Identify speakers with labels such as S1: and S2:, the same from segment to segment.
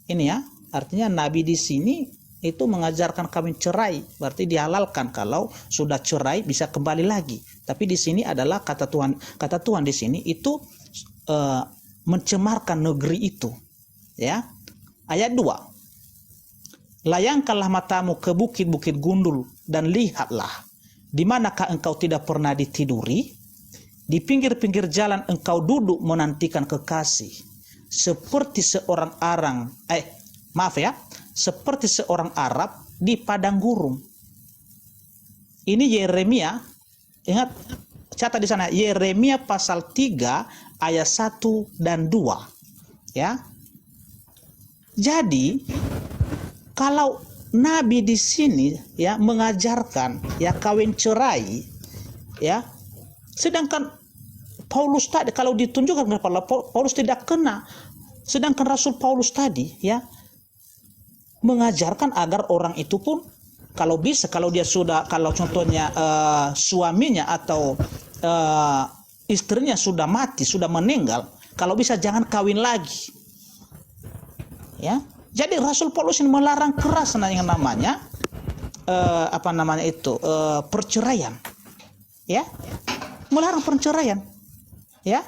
S1: Ini ya, artinya Nabi di sini itu mengajarkan kawin cerai, berarti dihalalkan kalau sudah cerai bisa kembali lagi. Tapi di sini adalah kata Tuhan di sini itu mencemarkan negeri itu. Ya. Ayat 2. Layangkanlah matamu ke bukit-bukit gundul dan lihatlah, di manakah engkau tidak pernah ditiduri? Di pinggir-pinggir jalan engkau duduk menantikan kekasih, seperti seorang seperti seorang Arab di padang gurun. Ini Yeremia, ingat, catat di sana, Yeremia pasal 3 ayat 1 dan 2. Ya. Jadi kalau Nabi di sini ya mengajarkan ya kawin cerai, ya, sedangkan Paulus tadi kalau ditunjukkan kepada Paulus tidak kena, sedangkan Rasul Paulus tadi ya mengajarkan agar orang itu pun kalau bisa, kalau dia sudah, kalau contohnya suaminya atau istrinya sudah mati, sudah meninggal, kalau bisa jangan kawin lagi. Ya, jadi Rasul Paulus ini melarang keras yang namanya perceraian. Ya, melarang perceraian. Ya,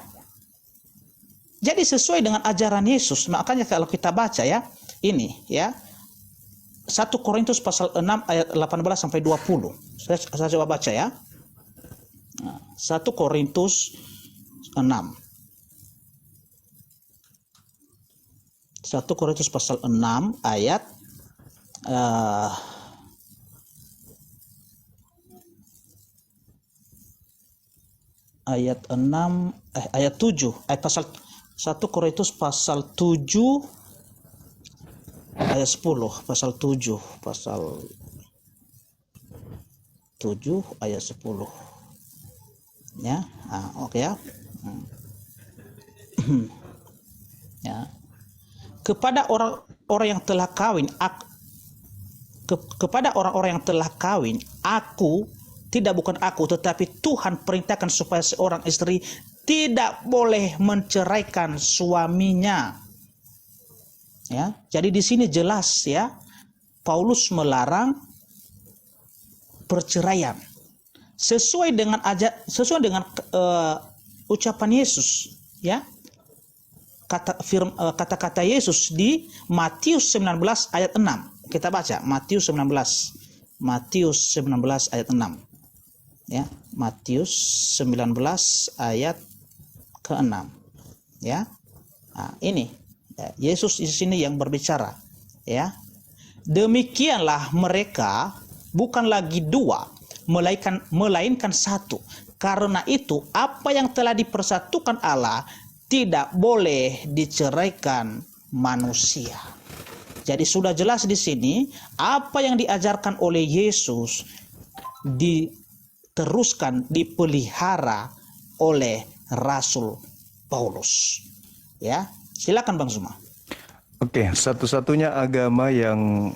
S1: jadi sesuai dengan ajaran Yesus. Makanya kalau kita baca ya, ini ya 1 Korintus pasal 6 ayat 18 sampai 20. Saya coba baca ya. 1 Korintus 6. 1 Korintus pasal 6 ayat ayat 7, pasal 1 Korintus pasal 7 ayat 10, pasal 7 ayat 10. Ya, oke ya. Ya. Kepada orang-orang yang telah kawin, kepada orang-orang yang telah kawin, bukan aku, tetapi Tuhan perintahkan supaya seorang istri tidak boleh menceraikan suaminya. Ya, jadi di sini jelas ya, Paulus melarang perceraian sesuai dengan ucapan Yesus, ya. Kata-kata Yesus di Matius 19 ayat 6. Kita baca Matius 19 ayat 6. Ya, Matius 19 ayat ke-6. Ya. Nah, ini ya, Yesus di sini yang berbicara, ya. Demikianlah mereka bukan lagi dua, melainkan satu. Karena itu apa yang telah dipersatukan Allah tidak boleh diceraikan manusia. Jadi sudah jelas di sini apa yang diajarkan oleh Yesus diteruskan, dipelihara oleh Rasul Paulus. Ya, silakan Bang Zuma.
S2: Oke, satu-satunya agama yang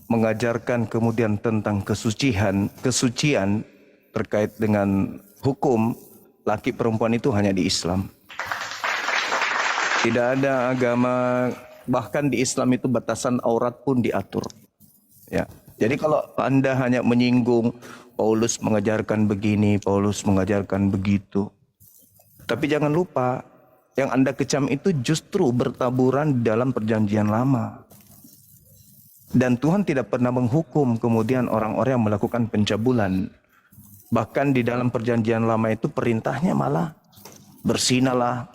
S2: mengajarkan kemudian tentang kesucian terkait dengan hukum laki perempuan itu hanya di Islam. Tidak ada agama, bahkan di Islam itu batasan aurat pun diatur. Ya. Jadi kalau Anda hanya menyinggung Paulus mengajarkan begini, Paulus mengajarkan begitu. Tapi jangan lupa, yang Anda kecam itu justru bertaburan dalam perjanjian lama. Dan Tuhan tidak pernah menghukum kemudian orang-orang yang melakukan pencabulan. Bahkan di dalam perjanjian lama itu perintahnya malah bersinalah,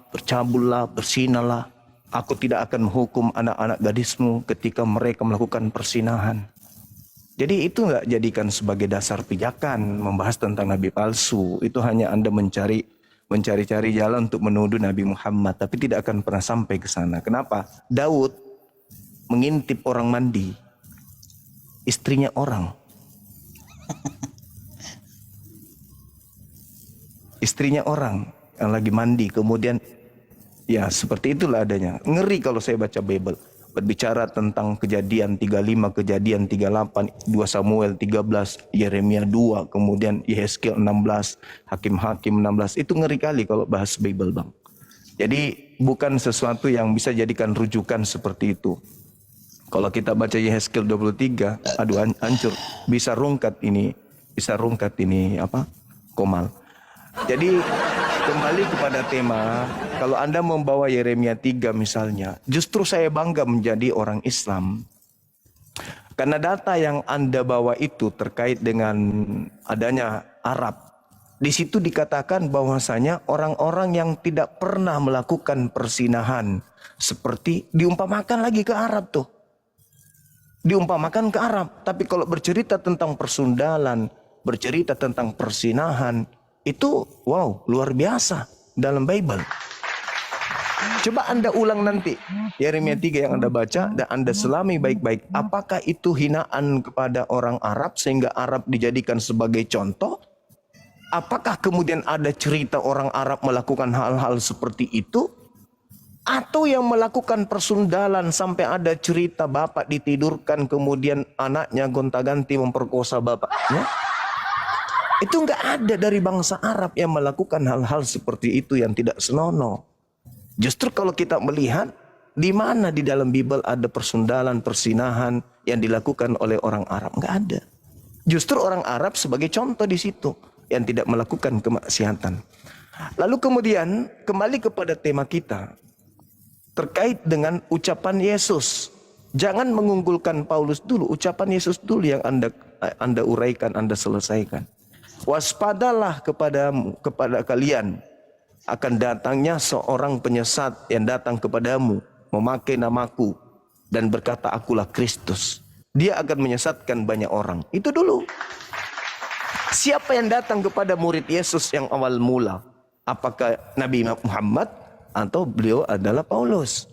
S2: bercabullah, bersinalah. Aku tidak akan menghukum anak-anak gadismu ketika mereka melakukan persinahan. Jadi itu enggak jadikan sebagai dasar pijakan membahas tentang nabi palsu. Itu hanya Anda mencari-cari jalan untuk menuduh Nabi Muhammad, tapi tidak akan pernah sampai ke sana. Kenapa? Daud mengintip orang mandi, istrinya orang. Istrinya orang yang lagi mandi, kemudian ya seperti itulah adanya. Ngeri kalau saya baca Bible. Berbicara tentang kejadian 35, kejadian 38, 2 Samuel 13, Yeremia 2, kemudian Yehezkiel 16, Hakim-Hakim 16. Itu ngeri kali kalau bahas Bible, Bang. Jadi bukan sesuatu yang bisa jadikan rujukan seperti itu. Kalau kita baca Yehezkiel 23, aduh hancur. Bisa rungkat ini apa? Komal. Jadi kembali kepada tema, kalau Anda membawa Yeremia 3 misalnya, justru saya bangga menjadi orang Islam. Karena data yang Anda bawa itu terkait dengan adanya Arab. Di situ dikatakan bahwasanya orang-orang yang tidak pernah melakukan persinahan seperti diumpamakan lagi ke Arab tuh. Diumpamakan ke Arab. Tapi kalau bercerita tentang persundalan, bercerita tentang persinahan, itu wow, luar biasa dalam Bible. Coba Anda ulang nanti Yeremia 3 yang Anda baca dan Anda selami baik-baik. Apakah itu hinaan kepada orang Arab sehingga Arab dijadikan sebagai contoh? Apakah kemudian ada cerita orang Arab melakukan hal-hal seperti itu? Atau yang melakukan persundalan sampai ada cerita bapak ditidurkan kemudian anaknya gonta-ganti memperkosa bapaknya? Itu enggak ada dari bangsa Arab yang melakukan hal-hal seperti itu yang tidak senonoh. Justru kalau kita melihat di mana di dalam Bible ada persundalan, persinahan yang dilakukan oleh orang Arab, enggak ada. Justru orang Arab sebagai contoh di situ yang tidak melakukan kemaksiatan. Lalu kemudian kembali kepada tema kita terkait dengan ucapan Yesus. Jangan mengunggulkan Paulus dulu, ucapan Yesus dulu yang Anda uraikan, Anda selesaikan. Waspadalah kepada kalian akan datangnya seorang penyesat yang datang kepadamu memakai namaku dan berkata akulah Kristus. Dia akan menyesatkan banyak orang. Itu dulu. Siapa yang datang kepada murid Yesus yang awal mula? Apakah Nabi Muhammad atau beliau adalah Paulus?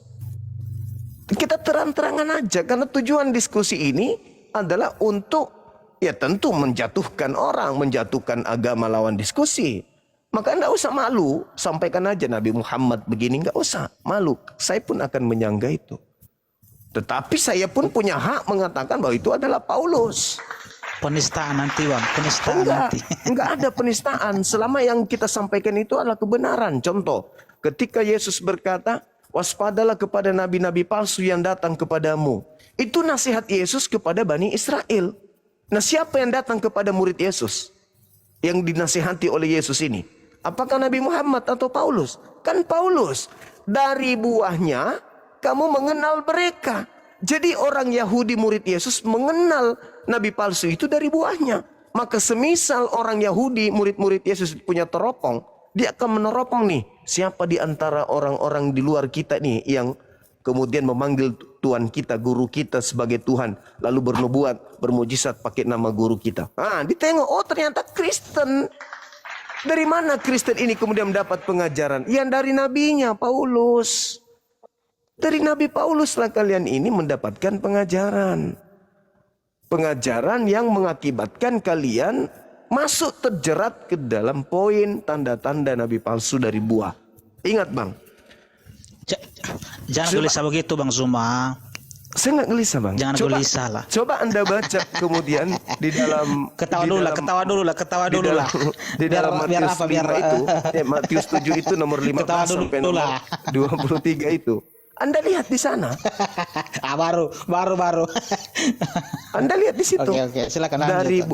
S2: Kita terang-terangan aja karena tujuan diskusi ini adalah untuk ya tentu menjatuhkan orang, menjatuhkan agama lawan diskusi. Maka enggak usah malu, sampaikan aja Nabi Muhammad begini, enggak usah malu. Saya pun akan menyangga itu. Tetapi saya pun punya hak mengatakan bahwa itu adalah Paulus.
S1: Penistaan nanti Bang, penistaan nanti.
S2: Enggak ada penistaan selama yang kita sampaikan itu adalah kebenaran. Contoh, ketika Yesus berkata, waspadalah kepada nabi-nabi palsu yang datang kepadamu. Itu nasihat Yesus kepada Bani Israel. Nah, siapa yang datang kepada murid Yesus? Yang dinasihati oleh Yesus ini? Apakah Nabi Muhammad atau Paulus? Kan Paulus. Dari buahnya kamu mengenal mereka. Jadi orang Yahudi murid Yesus mengenal nabi palsu itu dari buahnya. Maka semisal orang Yahudi murid-murid Yesus punya teropong, dia akan meneropong nih. Siapa di antara orang-orang di luar kita nih yang kemudian memanggil Tuhan kita, guru kita sebagai Tuhan. Lalu bernubuat, bermujizat pakai nama guru kita. Ditengok, oh ternyata Kristen. Dari mana Kristen ini kemudian mendapat pengajaran? Yang dari nabinya, Paulus. Dari Nabi Paulus lah kalian ini mendapatkan pengajaran. Pengajaran yang mengakibatkan kalian masuk terjerat ke dalam poin tanda-tanda nabi palsu dari buah. Ingat Bang.
S1: Jangan gelisah begitu Bang Zuma.
S2: Saya nggak gelisah Bang.
S1: Jangan gelisah lah.
S2: Coba Anda baca kemudian di dalam
S1: ketawa dulu lah.
S2: Di dalam Matius 5 itu, Matius 7 itu nomor 15 sampai nomor 23 itu. Anda lihat di sana.
S1: Baru.
S2: Anda lihat di situ.
S1: Oke, silakan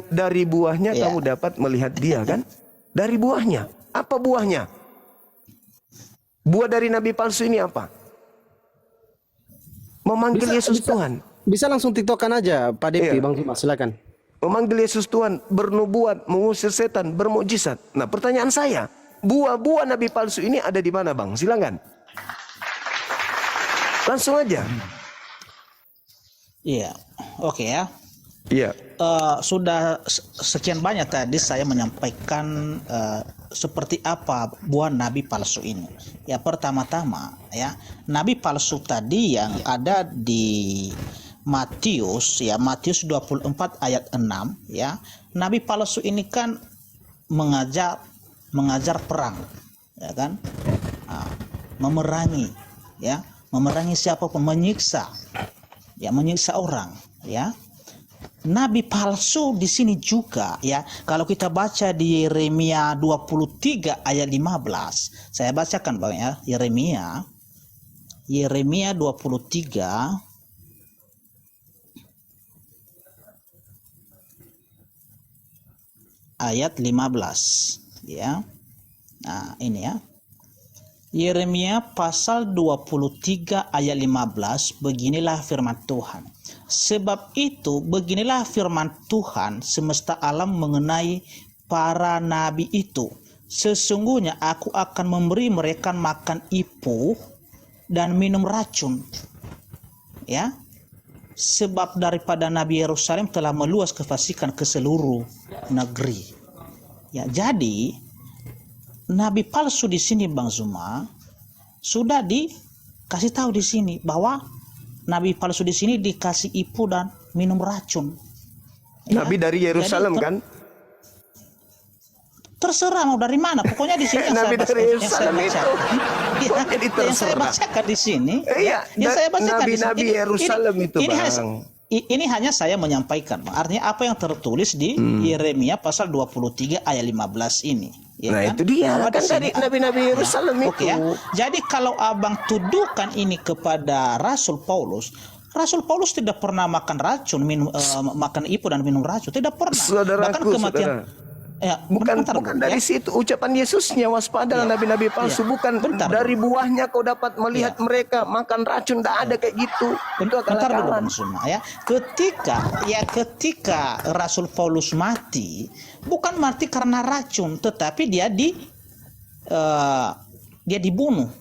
S2: dari buahnya kamu dapat melihat dia kan? Dari buahnya. Apa buahnya? Buah dari nabi palsu ini apa? Memanggil Yesus Tuhan.
S3: Bisa langsung tiktokan aja Pak Depi, Bang Zuma, silakan.
S2: Memanggil Yesus Tuhan, bernubuat, mengusir setan, bermukjizat. Nah, pertanyaan saya, buah-buah nabi palsu ini ada di mana, Bang? Silakan. Langsung aja.
S1: Iya, oke ya.
S2: Iya.
S1: Sudah sekian banyak tadi saya menyampaikan seperti apa buah nabi palsu ini. Ya, pertama-tama ya, nabi palsu tadi yang ada di Matius 24 ayat 6 ya. Nabi palsu ini kan mengajar perang, ya kan? Memerangi siapapun, menyiksa orang ya. nabi palsu di sini juga ya. Kalau kita baca di Yeremia 23 ayat 15, saya bacakan Bang ya, Yeremia 23 ayat 15 ya. Nah, ini ya. Yeremia pasal 23 ayat 15, beginilah firman Tuhan. Sebab itu beginilah firman Tuhan semesta alam mengenai para nabi itu. Sesungguhnya aku akan memberi mereka makan ipuh dan minum racun. Ya. Sebab daripada Nabi Yerusalem telah meluas kefasikan ke seluruh negeri. Ya, jadi nabi palsu di sini Bang Zuma sudah dikasih tahu di sini bahwa nabi palsu di sini dikasih ipu dan minum racun. Ya.
S2: Nabi dari Yerusalem kan?
S1: Terserah mau dari mana, pokoknya di sini
S2: Nabi dari Yerusalem itu.
S1: Ya,
S2: Jadi
S1: yang saya bacakan di sini.
S2: Iya,
S1: yang saya bacakan
S2: nabi-nabi Yerusalem itu, Bang.
S1: Ini hanya saya menyampaikan, Bang. Artinya apa yang tertulis di Yeremia pasal 23 ayat 15 ini. Ya
S2: Nah
S1: kan?
S2: itu dia
S1: Bahwa
S2: kan
S1: di
S2: dari
S1: sini-
S2: nabi-nabi Yerusalem
S1: Ya,
S2: itu.
S1: oke ya. Jadi kalau abang tuduhkan ini kepada Rasul Paulus tidak pernah makan racun, makan ipu dan minum racun, tidak pernah. Bahkan
S2: Saudaraku,
S1: kematian.
S2: saudara.
S1: Ya,
S2: Bukan
S1: bentar,
S2: bukan
S1: Bang,
S2: dari
S1: ya.
S2: situ ucapan Yesusnya, waspadalah
S1: Iya.
S2: nabi-nabi palsu.
S1: Iya.
S2: Bukan
S1: Bentar.
S2: dari buahnya kau dapat melihat
S1: Iya.
S2: mereka makan racun. Tidak ada kayak gitu. Itu
S1: Bentar dulu
S2: akal-akalan.
S1: Bang Suma ya. Ketika Rasul Paulus mati, bukan mati karena racun, tetapi dia dibunuh.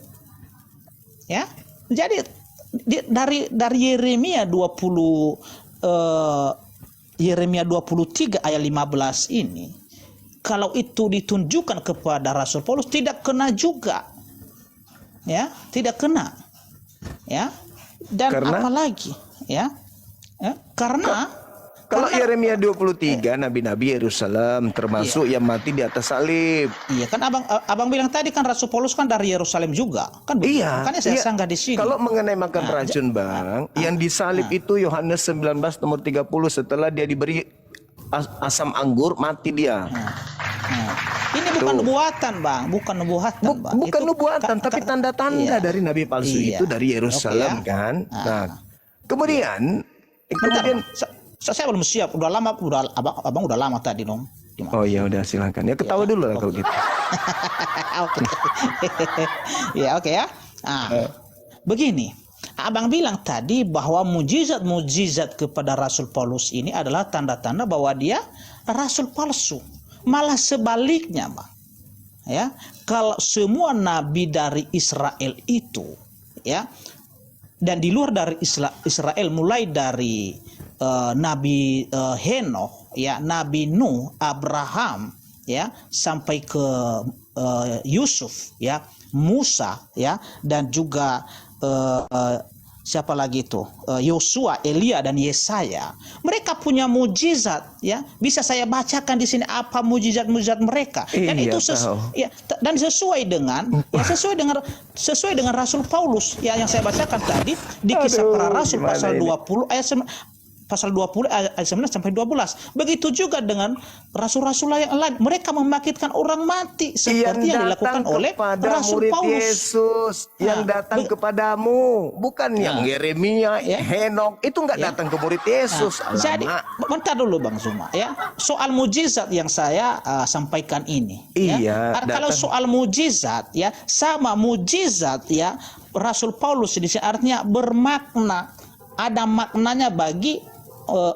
S1: Ya. Jadi dari Yeremia 23 ayat 15 ini, kalau itu ditunjukkan kepada Rasul Paulus tidak kena juga. Ya, tidak kena. Ya. Dan
S2: Karena?
S1: apalagi ya? Karena
S2: Kalau Yeremia 23 nabi-nabi Yerusalem termasuk yang mati di atas salib.
S1: iya kan abang bilang tadi kan Rasul Paulus kan dari Yerusalem juga kan begitu?
S2: Iya.
S1: Makanya saya
S2: iya.
S1: sanggah di sini.
S2: Kalau mengenai makan racun, Bang, yang disalib itu Yohanes 19 nomor 30, setelah dia diberi asam anggur mati dia.
S1: Ini bukan nubuatan, Bang, bukan nubuatan, Bang.
S2: Bukan
S1: Itu
S2: nubuatan, tapi tanda-tanda
S1: iya.
S2: dari nabi palsu
S1: Iya.
S2: itu dari Yerusalem
S1: Oke, ya.
S2: kan. Nah, kemudian
S1: Bentar, Bang. Saya belum siap, abang udah lama tadi dong. Gimana?
S2: oh ya udah silakan. Ya ketawa dulu lah kalau gitu.
S1: Oke. Ya, oke ya. Begini. Abang bilang tadi bahwa mujizat-mujizat kepada Rasul Paulus ini adalah tanda-tanda bahwa dia rasul palsu. Malah sebaliknya, Bang. Ya, kalau semua nabi dari Israel itu, ya, dan di luar dari Israel, mulai dari Nabi Henokh, ya, Nabi Nuh, Abraham, ya, sampai ke Yusuf, ya, Musa, ya, dan juga siapa lagi itu? Yosua, Elia dan Yesaya. Mereka punya mujizat, ya. Bisa saya bacakan di sini apa mujizat-mujizat mereka. Dan
S2: Iya,
S1: itu
S2: tahu.
S1: ya, dan sesuai dengan Rasul Paulus ya, yang saya bacakan tadi di Kisah Para Rasul
S2: gimana
S1: pasal
S2: ini?
S1: 20 ayat 9 sampai 12. Begitu juga dengan rasul-rasul yang lain, mereka membangkitkan orang mati seperti yang dilakukan oleh Rasul
S2: murid
S1: Paulus.
S2: Yesus yang datang kepadamu, bukan yang Yeremia, Henokh itu nggak datang ke murid Yesus.
S1: Jadi bentar dulu Bang Zuma ya, soal mujizat yang saya sampaikan ini.
S2: Iya,
S1: Kalau
S2: datang.
S1: soal mujizat ya, sama mujizat ya, Rasul Paulus di sini artinya bermakna, ada maknanya bagi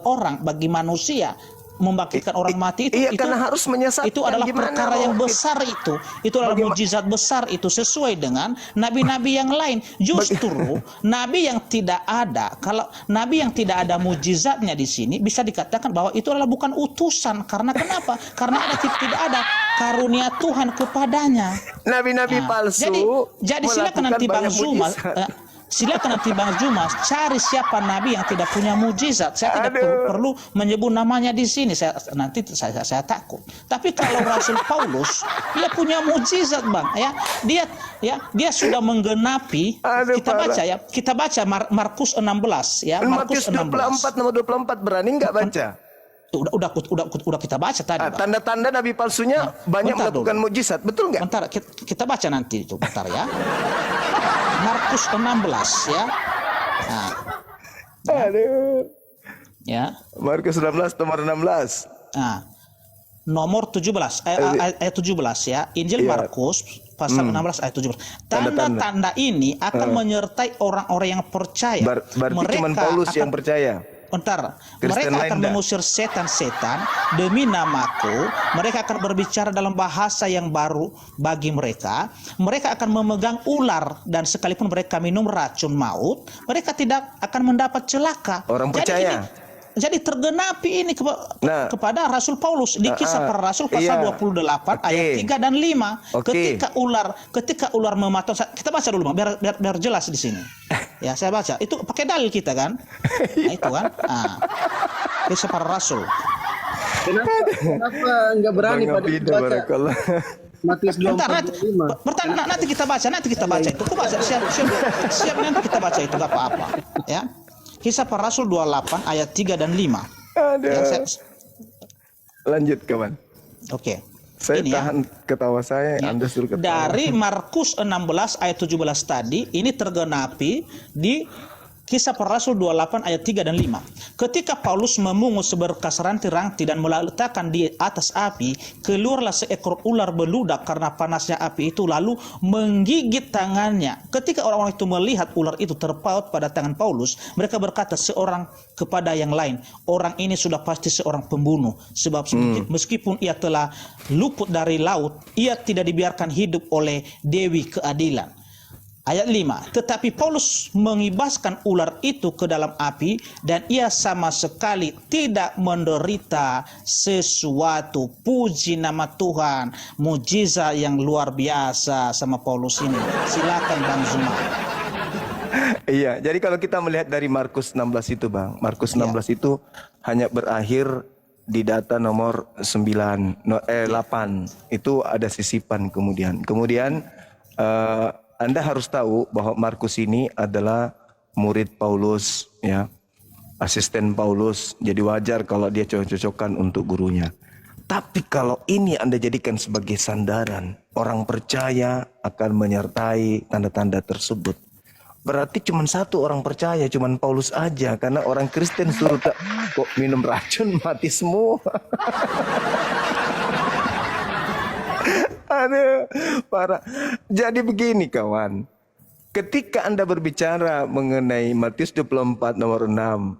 S1: orang, bagi manusia. Membangkitkan orang mati itu,
S2: Iya, karena harus menyesatkan.
S1: itu adalah
S2: Gimana
S1: perkara
S2: mau
S1: yang besar itu adalah mujizat besar itu, sesuai dengan nabi-nabi yang lain. Justru nabi yang tidak ada, kalau nabi yang tidak ada mujizatnya di sini bisa dikatakan bahwa itu adalah bukan utusan. Karena kenapa? Karena tidak ada karunia Tuhan kepadanya.
S2: Nabi-nabi palsu
S1: Jadi silakan nanti Bang
S2: melakukan
S1: Zuma.
S2: banyak mujizat.
S1: silakan nanti Bang Zuma cari siapa nabi yang tidak punya mujizat. Saya tidak perlu menyebut namanya di sini. Saya takut. Tapi kalau Rasul Paulus, dia punya mujizat, Bang. Dia sudah menggenapi. Kita baca Markus 16 ya.
S2: Markus 24 nomor 24, berani nggak baca?
S1: Udah kita baca tadi.
S2: Tanda-tanda nabi palsunya banyak melakukan mujizat, betul nggak?
S1: Bentar, kita baca nanti itu, bentar ya. Markus 16 ya. Nah. Ya.
S2: Markus 16 nomor 16.
S1: Nah. Nomor 17 ayat 17 ya. Injil Markus pasal 16 ayat 17. Tanda-tanda ini akan menyertai orang-orang yang percaya.
S2: Berarti cuma Paulus yang percaya.
S1: Bentar,
S2: Kristen
S1: mereka akan
S2: lain
S1: mengusir setan-setan demi namaku. Mereka akan berbicara dalam bahasa yang baru bagi mereka. Mereka akan memegang ular, dan sekalipun mereka minum racun maut, mereka tidak akan mendapat celaka.
S2: Orang percaya.
S1: Jadi tergenapi ini kepada Rasul Paulus di Kisah Para Rasul pasal 28 ayat 3 dan 5. Ketika ular memakan, kita baca dulu Bang, biar jelas di sini. Ya, saya baca. Itu pakai dalil kita kan? Nah, itu kan. Kisah Para Rasul.
S3: Kenapa enggak berani pada baca Matius 25?
S1: Nanti kita baca itu. Aku baca siap nanti kita baca itu, enggak apa-apa. Ya. Kisah Para Rasul 28 ayat 3 dan 5.
S2: Lanjut kawan.
S1: Oke.
S2: Saya
S1: ini
S2: tahan ketawa saya, Anda suruh ketawa.
S1: Dari Markus 16 ayat 17 tadi, ini tergenapi di Kisah Para Rasul 28 ayat 3 dan 5. Ketika Paulus memungut seberkas ranti-ranti dan meletakkan di atas api, keluarlah seekor ular beludak karena panasnya api itu, lalu menggigit tangannya. Ketika orang-orang itu melihat ular itu terpaut pada tangan Paulus, mereka berkata seorang kepada yang lain, orang ini sudah pasti seorang pembunuh, sebab meskipun ia telah luput dari laut, ia tidak dibiarkan hidup oleh Dewi Keadilan. Ayat 5, tetapi Paulus mengibaskan ular itu ke dalam api, dan ia sama sekali tidak menderita sesuatu. Puji nama Tuhan, mujizat yang luar biasa sama Paulus ini. Silakan Bang Zuma.
S2: Iya, jadi kalau kita melihat dari Markus 16 itu Bang, Markus 16 itu hanya berakhir di data nomor 8. Itu ada sisipan kemudian. Anda harus tahu bahwa Markus ini adalah murid Paulus, ya, asisten Paulus. Jadi wajar kalau dia cocok-cocokan untuk gurunya. Tapi kalau ini Anda jadikan sebagai sandaran, orang percaya akan menyertai tanda-tanda tersebut. Berarti cuma satu orang percaya, cuma Paulus aja. Karena orang Kristen suruh kok minum racun mati semua. Aduh, parah. Jadi begini kawan, ketika Anda berbicara mengenai Matius 24 nomor 6,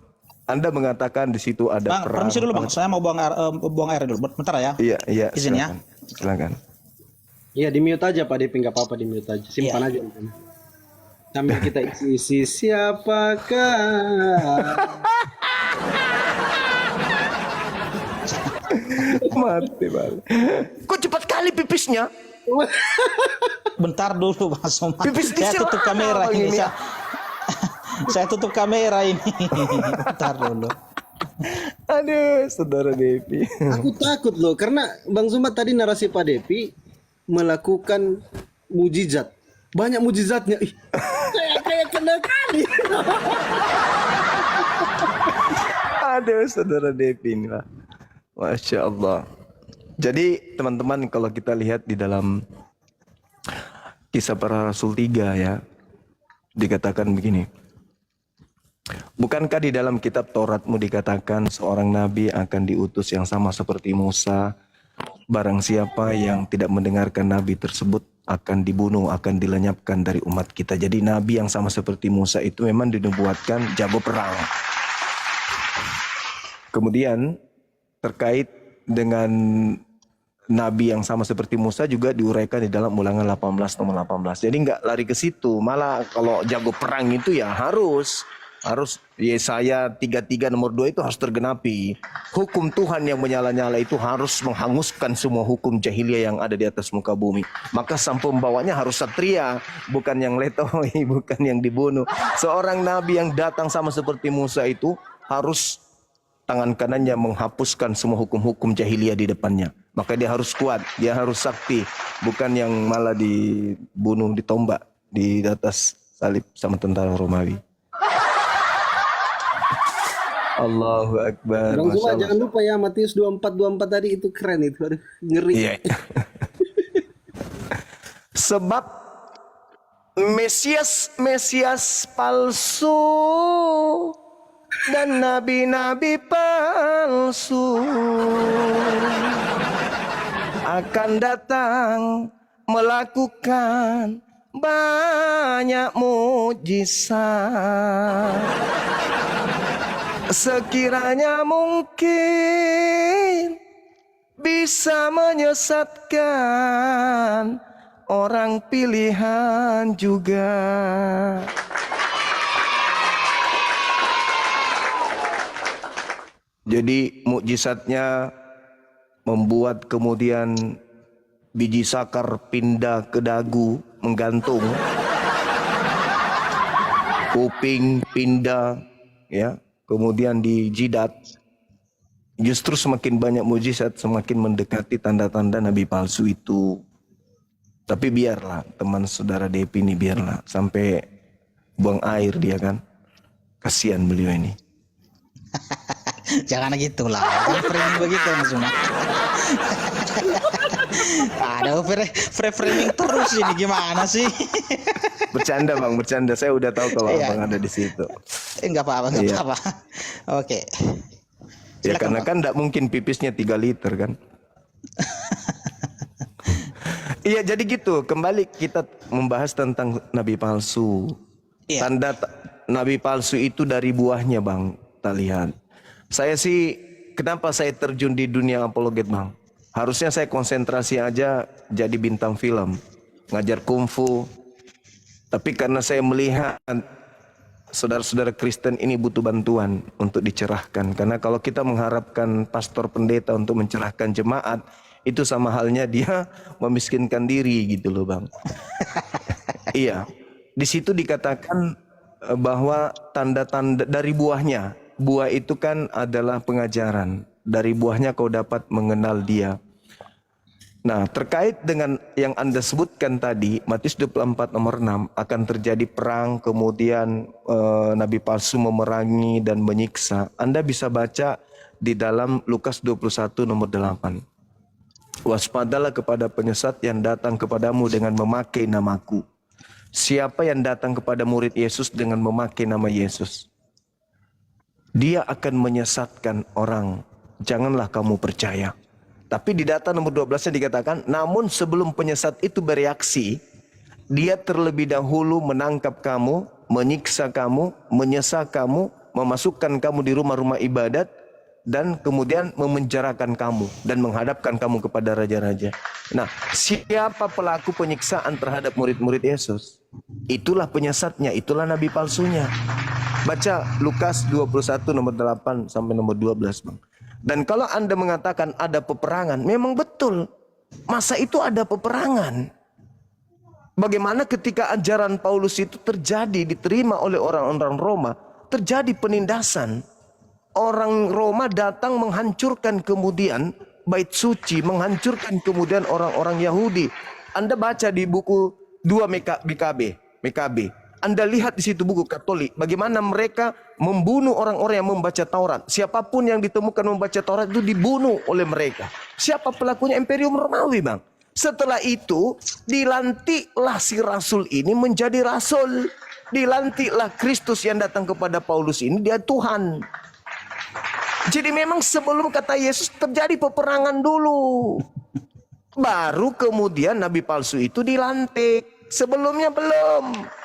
S2: Anda mengatakan di situ ada
S1: Bang,
S2: perang.
S1: permisi dulu Bang, saya mau buang air dulu. Bentar ya.
S2: Iya.
S1: Izin
S2: silakan.
S1: ya.
S2: Silakan.
S3: Iya, di mute aja Pak Depi, nggak apa-apa, di mute aja. Simpan aja. Sambil kita isi siapakah.
S2: Mati balik. Kok cepat kali pipisnya?
S1: Bentar dulu Bang Zuma.
S2: Pipis
S1: Saya tutup kamera ini. Saya tutup kamera ini. Bentar dulu.
S2: Aduh, saudara Depi.
S3: Aku takut loh, karena Bang Zuma tadi narasi Pak Depi melakukan mujizat. Banyak mujizatnya. Ih, kayak kena kali.
S2: Aduh, saudara Depi inilah. Masya Allah. Jadi teman-teman, kalau kita lihat di dalam Kisah Para Rasul 3 ya, dikatakan begini. Bukankah di dalam kitab Tauratmu dikatakan seorang nabi akan diutus yang sama seperti Musa? Barang siapa yang tidak mendengarkan nabi tersebut akan dibunuh, akan dilenyapkan dari umat kita. Jadi nabi yang sama seperti Musa itu memang dinubuatkan jago perang. Kemudian terkait dengan nabi yang sama seperti Musa juga diuraikan di dalam Ulangan 18 nomor 18. Jadi nggak lari ke situ. Malah kalau jago perang itu ya harus Harus Yesaya 33 nomor 2 itu harus tergenapi. Hukum Tuhan yang menyala-nyala itu harus menghanguskan semua hukum jahiliyah yang ada di atas muka bumi. Maka sang pembawanya harus satria, bukan yang letoi, bukan yang dibunuh. Seorang nabi yang datang sama seperti Musa itu harus tangan kanannya menghapuskan semua hukum-hukum jahiliyah di depannya. Maka dia harus kuat, dia harus sakti, bukan yang malah dibunuh, ditombak di atas salib sama tentara Romawi. Allahu Akbar.
S3: Bang Zuma,
S2: Masya
S3: jangan lupa ya Matius 24 tadi itu keren itu. Aduh, ngeri.
S2: Iya. Sebab Mesias palsu dan nabi-nabi palsu akan datang melakukan banyak mujizat. Sekiranya mungkin bisa menyesatkan orang pilihan juga. Jadi mukjizatnya membuat kemudian biji sakar pindah ke dagu, menggantung. Kuping pindah, ya. Kemudian di jidat. Justru semakin banyak mujizat, semakin mendekati tanda-tanda nabi palsu itu. Tapi biarlah teman saudara Depi ini, biarlah sampai buang air dia kan. Kasihan beliau ini.
S1: Jangan gitu lah, jangan framing begitu Mas Zuma. Ada framing terus ini, gimana sih?
S2: Bercanda bang, bercanda. Saya udah tahu kalau
S1: Iya.
S2: abang ada di situ.
S1: Enggak apa-apa, enggak
S2: Iya.
S1: apa-apa. Oke.
S2: Ya
S1: Silakan,
S2: karena
S1: Bang.
S2: kan tidak mungkin pipisnya 3 liter kan. Iya jadi gitu. Kembali kita membahas tentang nabi palsu.
S1: Iya.
S2: Tanda nabi palsu itu dari buahnya bang. Kita lihat. Saya sih, kenapa saya terjun di dunia apologet bang? Harusnya saya konsentrasi aja jadi bintang film. Ngajar kungfu. Tapi karena saya melihat saudara-saudara Kristen ini butuh bantuan untuk dicerahkan. Karena kalau kita mengharapkan pastor pendeta untuk mencerahkan jemaat, itu sama halnya dia memiskinkan diri gitu loh bang. Iya, di situ dikatakan bahwa tanda-tanda dari buahnya. Buah itu kan adalah pengajaran. Dari buahnya kau dapat mengenal dia. Nah, terkait dengan yang Anda sebutkan tadi, Matius 24 nomor 6, akan terjadi perang, kemudian nabi palsu memerangi dan menyiksa. Anda bisa baca di dalam Lukas 21 nomor 8. Waspadalah kepada penyesat yang datang kepadamu dengan memakai namaku. Siapa yang datang kepada murid Yesus dengan memakai nama Yesus, dia akan menyesatkan orang. Janganlah kamu percaya. Tapi di data nomor 12-nya dikatakan, namun sebelum penyesat itu bereaksi, dia terlebih dahulu menangkap kamu, menyiksa kamu, menyesa kamu, memasukkan kamu di rumah-rumah ibadat, dan kemudian memenjarakan kamu dan menghadapkan kamu kepada raja-raja. Nah, siapa pelaku penyiksaan terhadap murid-murid Yesus? Itulah penyesatnya, itulah nabi palsunya. Baca Lukas 21 nomor 8 sampai nomor 12 bang. Dan kalau Anda mengatakan ada peperangan, memang betul. Masa itu ada peperangan. Bagaimana ketika ajaran Paulus itu terjadi, diterima oleh orang-orang Roma, terjadi penindasan. Orang Roma datang menghancurkan kemudian bait suci, menghancurkan kemudian orang-orang Yahudi. Anda baca di buku 2 MKB. Anda lihat di situ buku Katolik, bagaimana mereka membunuh orang-orang yang membaca Taurat. Siapapun yang ditemukan membaca Taurat itu dibunuh oleh mereka. Siapa pelakunya? Imperium Romawi bang. Setelah itu dilantiklah si rasul ini menjadi rasul. Dilantiklah Kristus yang datang kepada Paulus ini, dia Tuhan. Jadi memang sebelum kata Yesus terjadi peperangan dulu. Baru kemudian nabi palsu itu dilantik. Sebelumnya belum.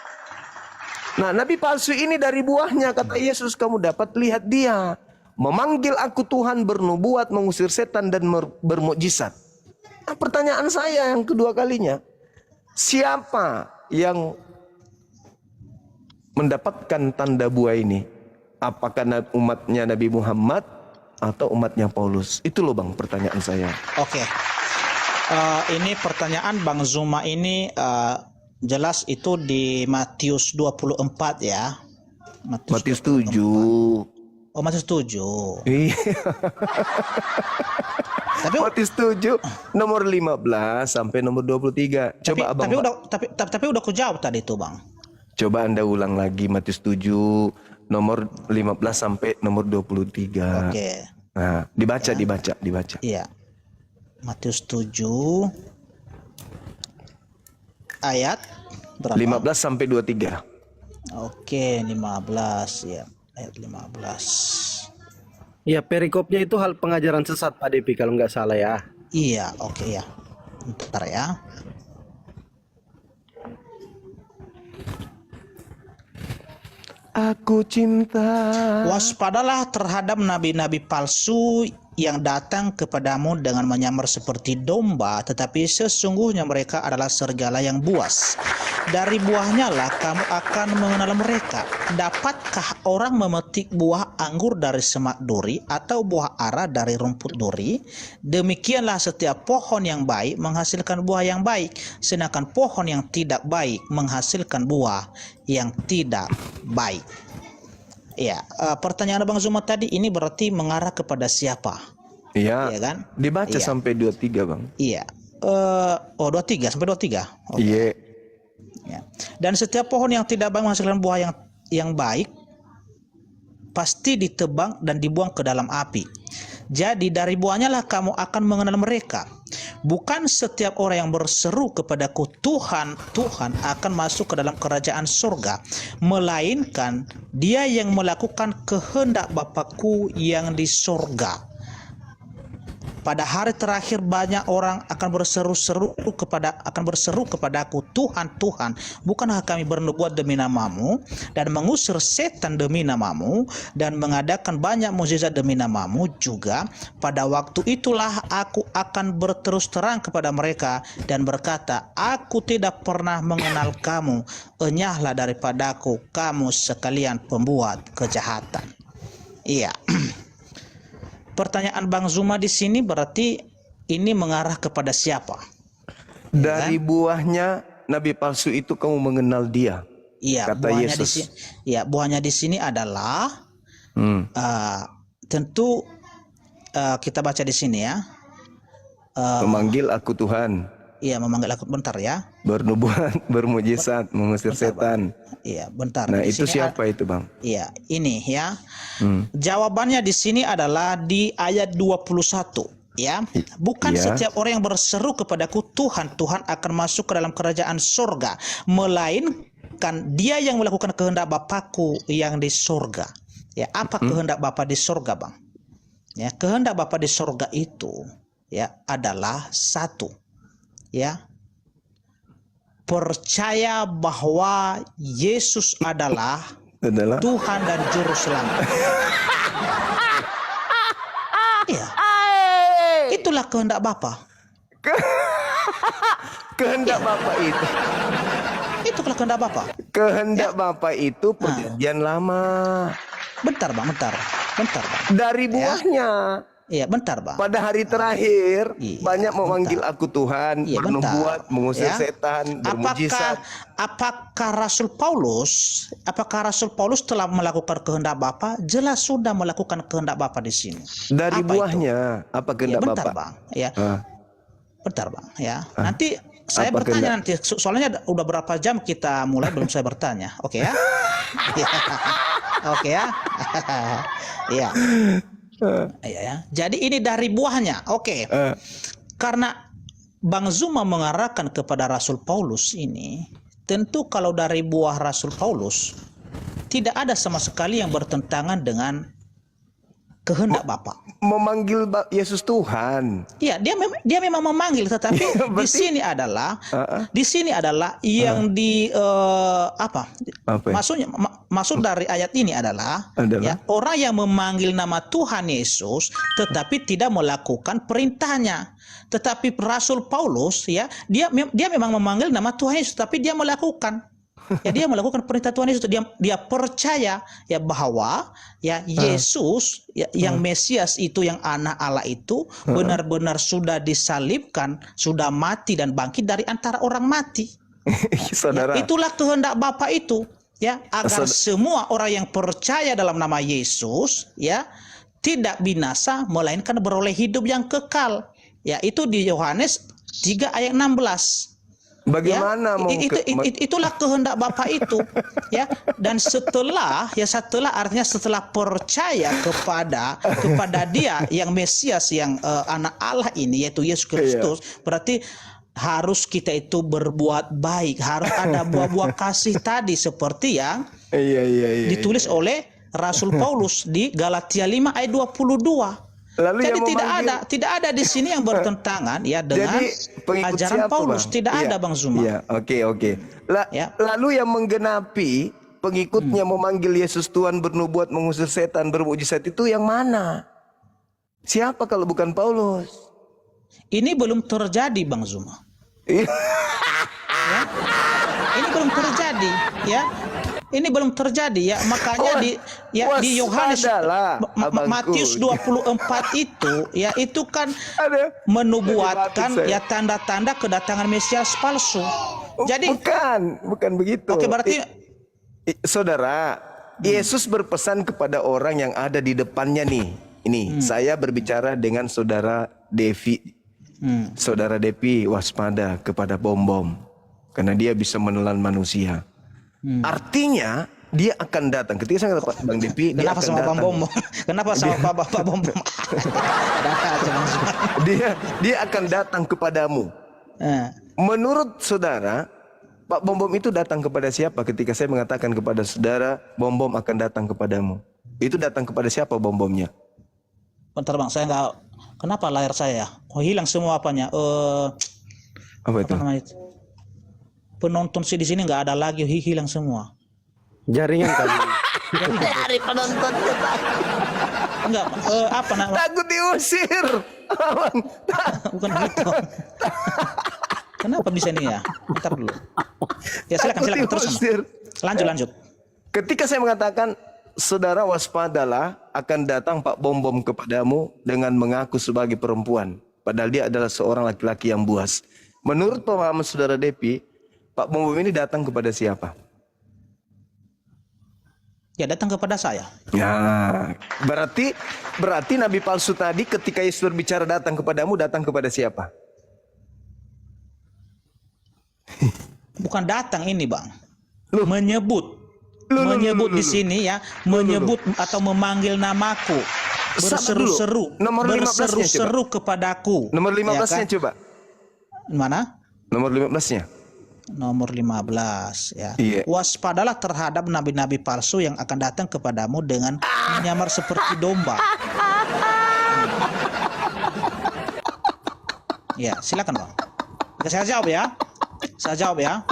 S2: Nah, nabi palsu ini dari buahnya kata Yesus kamu dapat lihat dia. Memanggil aku Tuhan, bernubuat, mengusir setan dan bermukjizat. Nah, pertanyaan saya yang kedua kalinya. Siapa yang mendapatkan tanda buah ini? Apakah umatnya Nabi Muhammad atau umatnya Paulus? Itu loh Bang pertanyaan saya.
S1: Oke. Ini pertanyaan Bang Zuma ini jelas itu di Matius 24 ya.
S2: Matius 7.
S1: Oh, Matius 7.
S2: Iya.
S1: Tapi
S2: Matius 7 nomor 15 sampai nomor 23. Coba Abang.
S1: Tapi udah aku jawab tadi itu, Bang.
S2: Coba Anda ulang lagi Matius 7 nomor 15 sampai nomor 23.
S1: Oke.
S2: Nah, dibaca.
S1: Iya. Matius 7 ayat berapa?
S2: 15 sampai 23.
S1: Oke, 15 ya. Ayat 15.
S3: Ya, perikopnya itu hal pengajaran sesat Pak Depi kalau nggak salah ya.
S1: Iya, oke ya. Bentar ya.
S2: Aku cinta.
S1: Waspadalah terhadap nabi-nabi palsu yang datang kepadamu dengan menyamar seperti domba, tetapi sesungguhnya mereka adalah serigala yang buas. Dari buahnya lah kamu akan mengenal mereka. Dapatkah orang memetik buah anggur dari semak duri atau buah ara dari rumput duri? Demikianlah setiap pohon yang baik menghasilkan buah yang baik, sedangkan pohon yang tidak baik menghasilkan buah yang tidak baik. Ya, pertanyaan Bang Zuma tadi ini berarti mengarah kepada siapa?
S2: Iya.
S1: Iya kan?
S2: Dibaca
S1: Iya.
S2: sampai 23, Bang.
S1: Iya. 23 sampai 23. Oke.
S2: Iya.
S1: Ya. Dan setiap pohon yang tidak baik menghasilkan buah yang baik pasti ditebang dan dibuang ke dalam api. Jadi dari buahnya lah kamu akan mengenal mereka. Bukan setiap orang yang berseru kepadaku Tuhan, Tuhan akan masuk ke dalam kerajaan surga, melainkan dia yang melakukan kehendak Bapakku yang di surga. Pada hari terakhir banyak orang akan berseru kepadaku, Tuhan, Tuhan, bukankah kami bernubuat demi namamu dan mengusir setan demi namamu dan mengadakan banyak mukjizat demi namamu juga? Pada waktu itulah aku akan berterus terang kepada mereka dan berkata, aku tidak pernah mengenal kamu, enyahlah daripadaku kamu sekalian pembuat kejahatan. Iya. Pertanyaan Bang Zuma di sini berarti ini mengarah kepada siapa?
S2: Dari buahnya nabi palsu itu kamu mengenal dia.
S1: Iya,
S2: kata
S1: buahnya
S2: Yesus.
S1: di sini. Iya, buahnya di sini adalah tentu kita baca di sini ya.
S2: Memanggil aku Tuhan.
S1: Iya, memanggil aku, bentar ya.
S2: Bernubuat, bermujizat, mengusir setan.
S1: Iya, bentar.
S2: Nah,
S1: Di
S2: itu
S1: sini
S2: siapa itu, Bang?
S1: Iya, ini ya. Jawabannya di sini adalah di ayat 21 ya. Bukan
S2: Iya.
S1: setiap orang yang berseru kepadaku Tuhan, Tuhan akan masuk ke dalam kerajaan surga, melainkan dia yang melakukan kehendak Bapakku yang di surga. Ya, apa kehendak Bapa di surga, Bang? Ya, kehendak Bapa di surga itu ya adalah satu. Ya. Percaya bahwa Yesus adalah Tuhan dan Juru Selamat. Iya. Itulah kehendak Bapa.
S2: Kehendak Bapa itu.
S1: Itulah kehendak Bapa.
S2: Kehendak Bapa itu perjanjian lama.
S1: Bentar, Bang. Bentar, Bang.
S2: Dari buahnya.
S1: Iya, bentar, Bang.
S2: Pada hari terakhir
S1: Iya,
S2: banyak memanggil aku Tuhan,
S1: Iya,
S2: bernubuat,
S1: bentar.
S2: mengusir
S1: Ya.
S2: setan, bermujizat.
S1: Apakah Rasul Paulus telah melakukan kehendak Bapa? Jelas sudah melakukan kehendak Bapa di sini.
S2: Dari
S1: Apa
S2: buahnya, apa
S1: itu? Ya,
S2: kehendak
S1: bentar,
S2: Bapa?
S1: Bang. Ya.
S2: Ah.
S1: Bentar, Bang. Ya. Nanti saya
S2: Apa
S1: bertanya nanti. Soalnya udah berapa jam kita mulai belum saya bertanya. Oke ya? Ya. Oke ya? Iya. Iya ya. Jadi ini dari buahnya. Oke. Karena Bang Zuma mengarahkan kepada Rasul Paulus ini, tentu kalau dari buah Rasul Paulus tidak ada sama sekali yang bertentangan dengan kehendak Bapa.
S2: Memanggil Yesus Tuhan.
S1: Iya, dia memang memanggil, tetapi di sini adalah yang apa?
S2: Apa ya?
S1: Maksud dari ayat ini adalah ya, orang yang memanggil nama Tuhan Yesus tetapi tidak melakukan perintahnya. Tetapi Rasul Paulus ya, dia memang memanggil nama Tuhan Yesus tapi dia melakukan. Ya dia melakukan perintah Tuhan Yesus. Dia percaya ya bahwa ya Yesus ya, yang Mesias itu, yang anak Allah itu benar-benar sudah disalibkan, sudah mati dan bangkit dari antara orang mati.
S2: Saudara.
S1: Ya, itulah kehendak Bapa itu, ya, agar semua orang yang percaya dalam nama Yesus ya tidak binasa melainkan beroleh hidup yang kekal. Ya, itu di Yohanes 3 ayat 16.
S2: Bagaimana
S1: Ya, itulah kehendak Bapa itu, ya. Dan setelah artinya setelah percaya kepada Dia yang Mesias, yang anak Allah ini, yaitu Yesus Kristus, berarti harus kita itu berbuat baik, harus ada buah-buah kasih tadi seperti yang ditulis oleh Rasul Paulus di Galatia 5 ayat 22.
S2: Lalu
S1: jadi tidak ada di sini yang bertentangan ya dengan ajaran Paulus, tidak ada, Bang Zuma.
S2: Iya, oke. Lalu yang menggenapi pengikutnya memanggil Yesus Tuhan, bernubuat, mengusir setan, bermujizat itu yang mana? Siapa kalau bukan Paulus?
S1: Ini belum terjadi, Bang Zuma. Ya? Ini belum terjadi, ya. Ini belum terjadi ya, makanya di Yohanes Matius 24 itu ya, itu kan menubuatkan ya tanda-tanda kedatangan Mesias palsu. Jadi
S2: bukan begitu.
S1: Oke, berarti
S2: saudara, Yesus berpesan kepada orang yang ada di depannya nih. Ini saya berbicara dengan saudara Devi. Saudara Devi waspada kepada bom-bom karena dia bisa menelan manusia. Artinya dia akan datang. Ketika saya kata Bang Devi,
S1: kenapa sama Bang Bom? Kenapa sama Pak Bom?
S2: Dia akan datang kepadamu. Menurut saudara, Pak Bom Bom itu datang kepada siapa? Ketika saya mengatakan kepada saudara, Bom Bom akan datang kepadamu, itu datang kepada siapa Bom Bomnya?
S1: Bentar Bang, saya nggak. Kenapa layar saya? Hilang semua apanya?
S2: Apa itu?
S1: Apa namanya itu? Penonton sih di sini nggak ada lagi, hilang semua.
S3: Jaringan kali.
S2: Dari penonton kita.
S1: Enggak, apa namanya?
S2: Takut diusir.
S1: Bukan gitu. Kenapa bisa nih ya? Bentar dulu. Ya silakan terus. Lanjut.
S2: Ketika saya mengatakan saudara waspadalah, akan datang Pak Bom Bom kepadamu dengan mengaku sebagai perempuan, padahal dia adalah seorang laki-laki yang buas. Menurut pemahaman saudara Depi, Pak Bom Bom ini datang kepada siapa?
S1: Ya datang kepada saya.
S2: Ya, berarti nabi palsu tadi ketika Yesus berbicara datang kepadamu, datang kepada siapa?
S1: Bukan datang ini, Bang. Menyebut di sini ya, menyebut atau memanggil namaku. Berseru-seru kepadaku.
S2: Nomor 15-nya coba.
S1: Mana?
S2: Nomor 15-nya.
S1: Nomor 15 ya.
S2: Iya.
S1: Waspadalah terhadap nabi-nabi palsu yang akan datang kepadamu dengan menyamar seperti domba. Ya, silakan Bang. Saya jawab ya.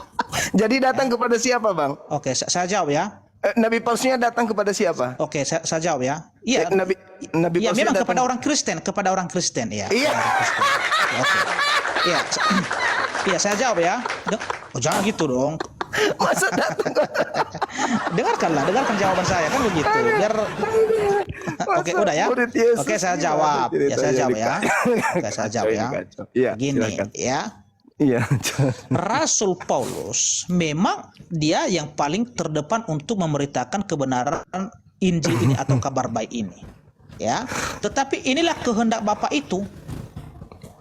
S2: Jadi datang kepada siapa, Bang?
S1: Oke, saya jawab ya.
S2: Nabi palsunya datang kepada siapa?
S1: Oke, saya jawab ya. Iya.
S2: Nabi
S1: ya,
S2: palsunya
S1: memang
S2: datang
S1: kepada orang Kristen ya.
S2: Iya.
S1: Oke. Iya. Iya, saya jawab ya. Oh, jangan gitu dong.
S2: Masa datang?
S1: dengarkan jawaban saya kan begitu. Biar Oke, udah ya. Oke, saya jawab. Ya, saya jawab ya. Oke, saya jawab ya.
S2: Iya,
S1: Gini
S2: silakan.
S1: ya.
S2: Iya.
S1: Rasul Paulus memang dia yang paling terdepan untuk memberitakan kebenaran Injil ini atau kabar baik ini. Ya. Tetapi inilah kehendak Bapa itu.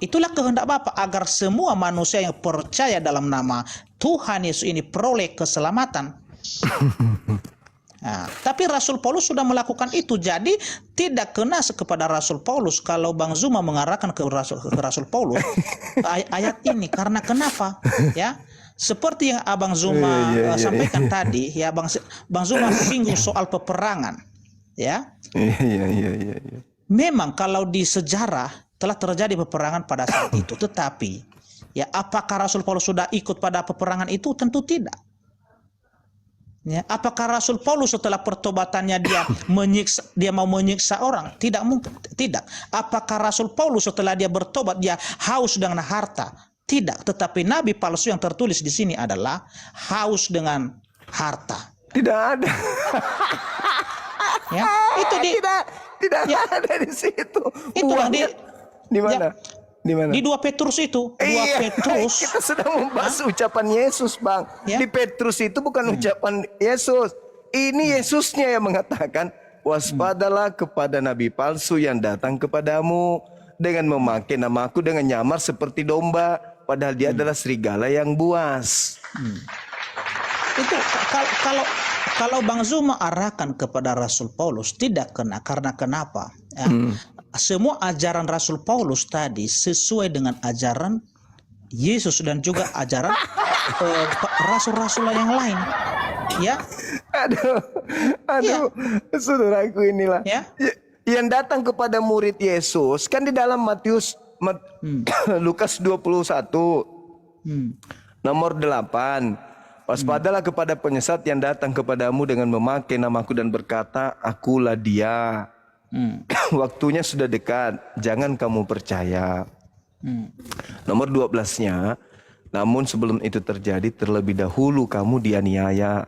S1: Itulah kehendak Bapa agar semua manusia yang percaya dalam nama Tuhan Yesus ini peroleh keselamatan. Nah, tapi Rasul Paulus sudah melakukan itu, jadi tidak kena kepada Rasul Paulus kalau Bang Zuma mengarahkan ke Rasul Paulus ayat ini. Karena kenapa? Ya, seperti yang Abang Zuma sampaikan tadi, ya Bang Zuma singgung soal peperangan, ya.
S2: Iya.
S1: Memang kalau di sejarah telah terjadi peperangan pada saat itu, tetapi ya apakah Rasul Paulus sudah ikut pada peperangan itu? Tentu tidak. Ya, apakah Rasul Paulus setelah pertobatannya dia mau menyiksa orang? Tidak mungkin, tidak. Apakah Rasul Paulus setelah dia bertobat dia haus dengan harta? Tidak, tetapi nabi palsu yang tertulis di sini adalah haus dengan harta.
S2: Tidak ada.
S1: Ya, itu
S2: Tidak
S1: ya,
S2: ada di situ.
S1: itu Bang,
S2: Di mana?
S1: ya,
S2: Di mana?
S1: di 2 Petrus itu. 2
S2: Iya,
S1: Petrus.
S2: kita sedang membahas ucapan Yesus, Bang.
S1: Ya.
S2: Di Petrus itu bukan ucapan Yesus. Ini Yesusnya yang mengatakan, waspadalah kepada nabi palsu yang datang kepadamu dengan memakai namaku dengan nyamar seperti domba, padahal dia adalah serigala yang buas.
S1: Itu kalau Bang Zuma arahkan kepada Rasul Paulus tidak kena, karena kenapa? Ya, semua ajaran Rasul Paulus tadi sesuai dengan ajaran Yesus dan juga ajaran rasul-rasul yang lain. Ya,
S2: Aduh, saudaraku inilah.
S1: Ya.
S2: Yang datang kepada murid Yesus kan di dalam Lukas 21 nomor 8. Waspadalah kepada penyesat yang datang kepadamu dengan memakai namaku dan berkata, akulah dia. Waktunya sudah dekat, jangan kamu percaya. Nomor 12-nya, namun sebelum itu terjadi, terlebih dahulu kamu dianiaya,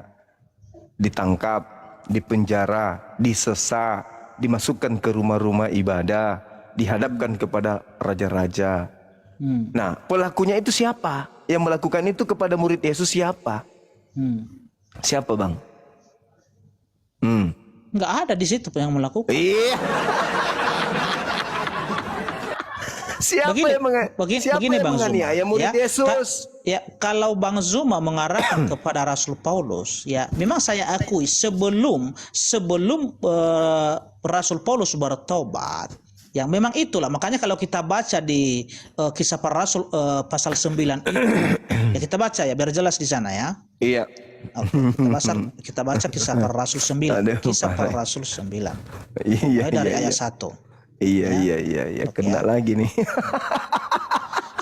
S2: ditangkap, dipenjara, disesa, dimasukkan ke rumah-rumah ibadah, dihadapkan kepada raja-raja. Nah, pelakunya itu siapa? Yang melakukan itu kepada murid Yesus siapa? Siapa, Bang?
S1: nggak ada di situ yang melakukan.
S2: Iya. Siapa
S1: Begini,
S2: yang
S1: Bang Zuma,
S2: menganiaya murid Yesus?
S1: Kalau Bang Zuma mengarahkan kepada Rasul Paulus, ya memang saya akui sebelum Rasul Paulus bertobat, yang memang itulah makanya kalau kita baca di Kisah Para Rasul pasal 9 itu, ya kita baca ya biar jelas di sana ya.
S2: Iya.
S1: Oke, kita baca Kisah Para Rasul 9, Kisah Para Rasul 9.
S2: Iya,
S1: Dari ayat 1.
S2: Iya, kena lagi nih.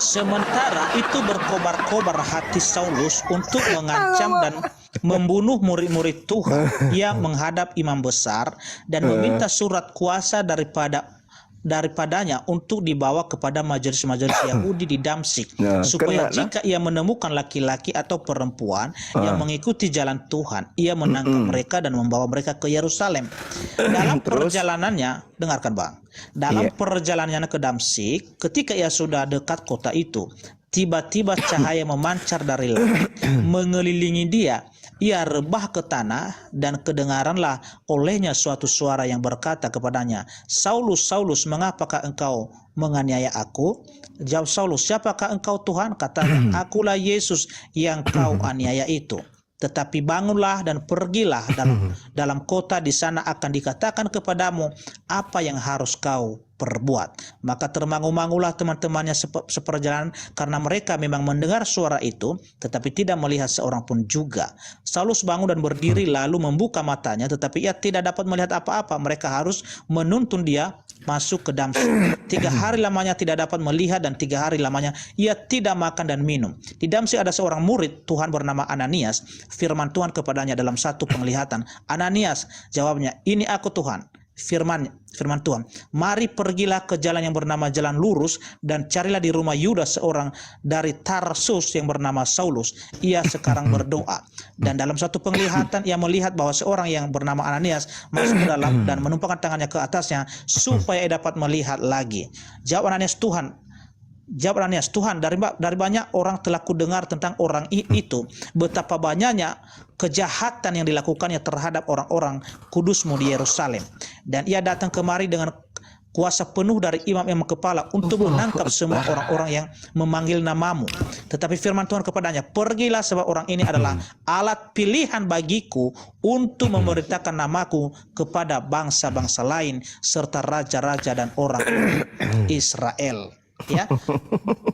S1: Sementara itu berkobar-kobar hati Saulus untuk mengancam dan membunuh murid-murid Tuhan. Ia menghadap imam besar dan meminta surat kuasa daripadanya untuk dibawa kepada majelis-majelis Yahudi di Damsyik, supaya jika ia menemukan laki-laki atau perempuan yang mengikuti jalan Tuhan, ia menangkap mereka dan membawa mereka ke Yerusalem. Dalam perjalanannya, dengarkan Bang, dalam perjalanannya ke Damsyik, ketika ia sudah dekat kota itu, tiba-tiba cahaya memancar dari langit mengelilingi dia. Ia rebah ke tanah dan kedengaranlah olehnya suatu suara yang berkata kepadanya, Saulus, Saulus, mengapakah engkau menganiaya aku? Jawab Saulus, siapakah engkau Tuhan? Katanya, akulah Yesus yang kau aniaya itu. Tetapi bangunlah dan pergilah dalam kota, di sana akan dikatakan kepadamu apa yang harus kau perbuat. Maka termangu-mangulah teman-temannya seperjalanan, karena mereka memang mendengar suara itu, tetapi tidak melihat seorang pun juga. Saulus bangun dan berdiri lalu membuka matanya, tetapi ia tidak dapat melihat apa-apa. Mereka harus menuntun dia masuk ke Damsyik. 3 hari lamanya tidak dapat melihat, dan 3 hari lamanya ia tidak makan dan minum. Di Damsyik ada seorang murid Tuhan bernama Ananias. Firman Tuhan kepadanya dalam satu penglihatan, Ananias, jawabnya, ini aku Tuhan. Firman Tuhan, mari pergilah ke jalan yang bernama Jalan Lurus dan carilah di rumah Yudas seorang dari Tarsus yang bernama Saulus. Ia sekarang berdoa. Dan dalam satu penglihatan ia melihat bahwa seorang yang bernama Ananias masuk ke dalam dan menumpangkan tangannya ke atasnya supaya ia dapat melihat lagi. Jawab Ananias, Tuhan, dari banyak orang telah kudengar tentang orang itu, betapa banyaknya kejahatan yang dilakukannya terhadap orang-orang kudusmu di Yerusalem. Dan ia datang kemari dengan kuasa penuh dari imam-imam kepala untuk menangkap semua orang-orang yang memanggil namamu. Tetapi firman Tuhan kepadanya, pergilah, sebab orang ini adalah alat pilihan bagiku untuk memberitakan namaku kepada bangsa-bangsa lain serta raja-raja dan orang Israel. Ya,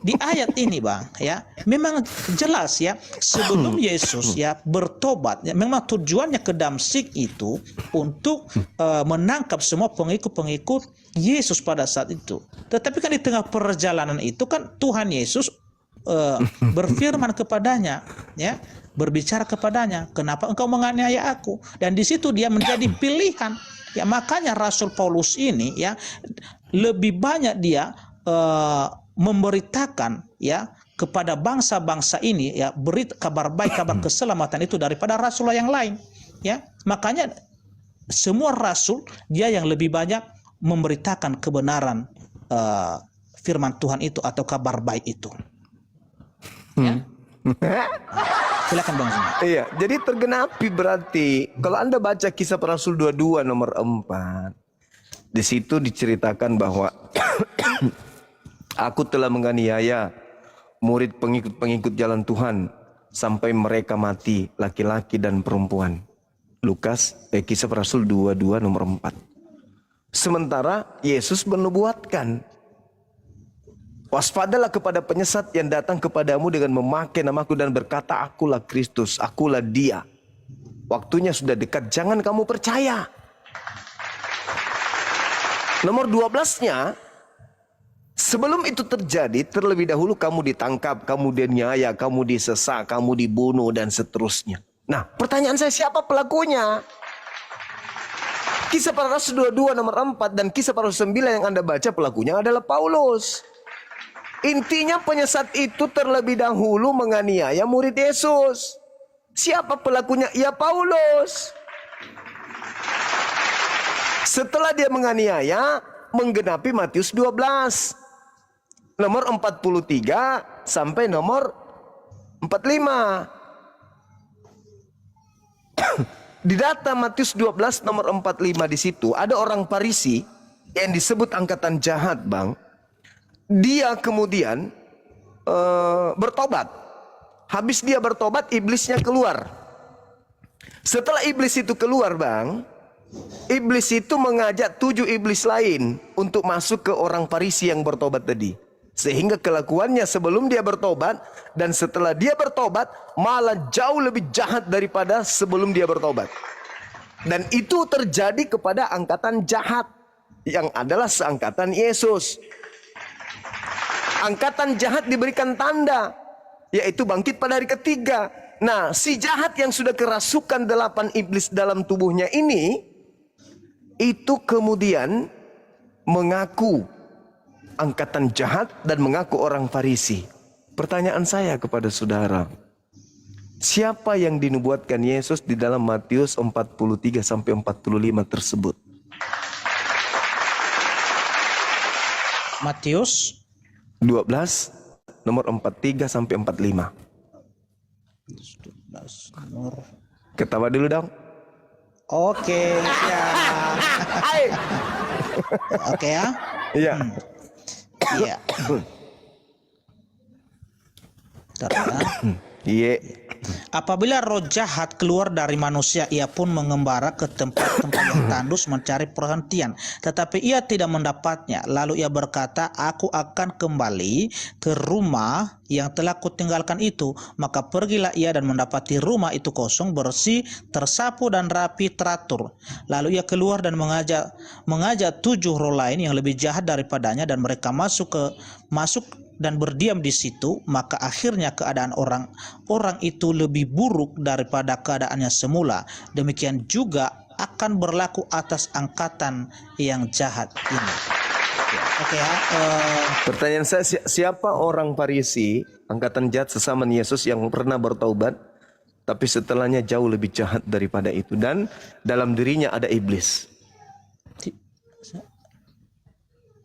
S1: di ayat ini Bang, ya memang jelas ya, sebelum Yesus ya bertobat, ya, memang tujuannya ke Damsyik itu untuk menangkap semua pengikut-pengikut Yesus pada saat itu. Tetapi kan di tengah perjalanan itu kan Tuhan Yesus berfirman kepadanya, ya, berbicara kepadanya, kenapa engkau menganiaya aku? Dan di situ dia menjadi pilihan. Ya, makanya Rasul Paulus ini ya lebih banyak dia memberitakan ya kepada bangsa-bangsa ini ya beri kabar baik, kabar keselamatan itu daripada rasul yang lain ya. Makanya semua rasul dia yang lebih banyak memberitakan kebenaran firman Tuhan itu atau kabar baik itu. Ya. Silakan Bang Zuma.
S2: Iya, jadi tergenapi berarti kalau Anda baca Kisah Para Rasul 22 nomor 4. Di situ diceritakan bahwa aku telah menganiaya murid pengikut-pengikut jalan Tuhan sampai mereka mati, laki-laki dan perempuan. Kisah Para Rasul 22 nomor 4. Sementara Yesus menubuatkan, waspadalah kepada penyesat yang datang kepadamu dengan memakai namaku dan berkata, akulah Kristus, akulah dia. Waktunya sudah dekat, jangan kamu percaya. Nomor 12-nya, sebelum itu terjadi, terlebih dahulu kamu ditangkap, kamu diniaya, kamu disesat, kamu dibunuh, dan seterusnya. Nah, pertanyaan saya, siapa pelakunya? Kisah Para Rasul 22 nomor 4 dan Kisah Para Rasul 9 yang Anda baca, pelakunya adalah Paulus. Intinya penyesat itu terlebih dahulu menganiaya murid Yesus. Siapa pelakunya? Ya Paulus. Setelah dia menganiaya, menggenapi Matius 12. Nomor 43 sampai nomor 45. Di data Matius 12 nomor 45 di situ ada orang Farisi yang disebut angkatan jahat, Bang. Dia kemudian bertobat. Habis dia bertobat, iblisnya keluar. Setelah iblis itu keluar, Bang, iblis itu mengajak 7 iblis lain untuk masuk ke orang Farisi yang bertobat tadi. Sehingga kelakuannya sebelum dia bertobat dan setelah dia bertobat malah jauh lebih jahat daripada sebelum dia bertobat. Dan itu terjadi kepada angkatan jahat yang adalah seangkatan Yesus. Angkatan jahat diberikan tanda, yaitu bangkit pada hari ketiga. Nah, si jahat yang sudah kerasukan 8 iblis dalam tubuhnya ini, itu kemudian mengaku angkatan jahat dan mengaku orang Farisi. Pertanyaan saya kepada saudara, siapa yang dinubuatkan Yesus di dalam Matius 43 sampai 45 tersebut?
S1: Matius
S2: 12 nomor 43 sampai 45.
S1: 12 nomor.
S2: Ketawa dulu dong.
S1: Oke, ya. Oke ya.
S2: Iya.
S1: Iya. Bentar ya.
S2: Iya.
S1: Apabila roh jahat keluar dari manusia, ia pun mengembara ke tempat-tempat yang tandus mencari perhentian, tetapi ia tidak mendapatnya. Lalu ia berkata, aku akan kembali ke rumah yang telah kutinggalkan itu. Maka pergilah ia dan mendapati rumah itu kosong, bersih, tersapu dan rapi teratur. Lalu ia keluar dan mengajak 7 roh lain yang lebih jahat daripadanya, dan mereka masuk dan berdiam di situ. Maka akhirnya keadaan orang itu lebih buruk daripada keadaannya semula. Demikian juga akan berlaku atas angkatan yang jahat ini. Oke ya.
S2: Pertanyaan saya, siapa orang Farisi, angkatan jahat sesama Yesus yang pernah bertaubat, tapi setelahnya jauh lebih jahat daripada itu, dan dalam dirinya ada iblis?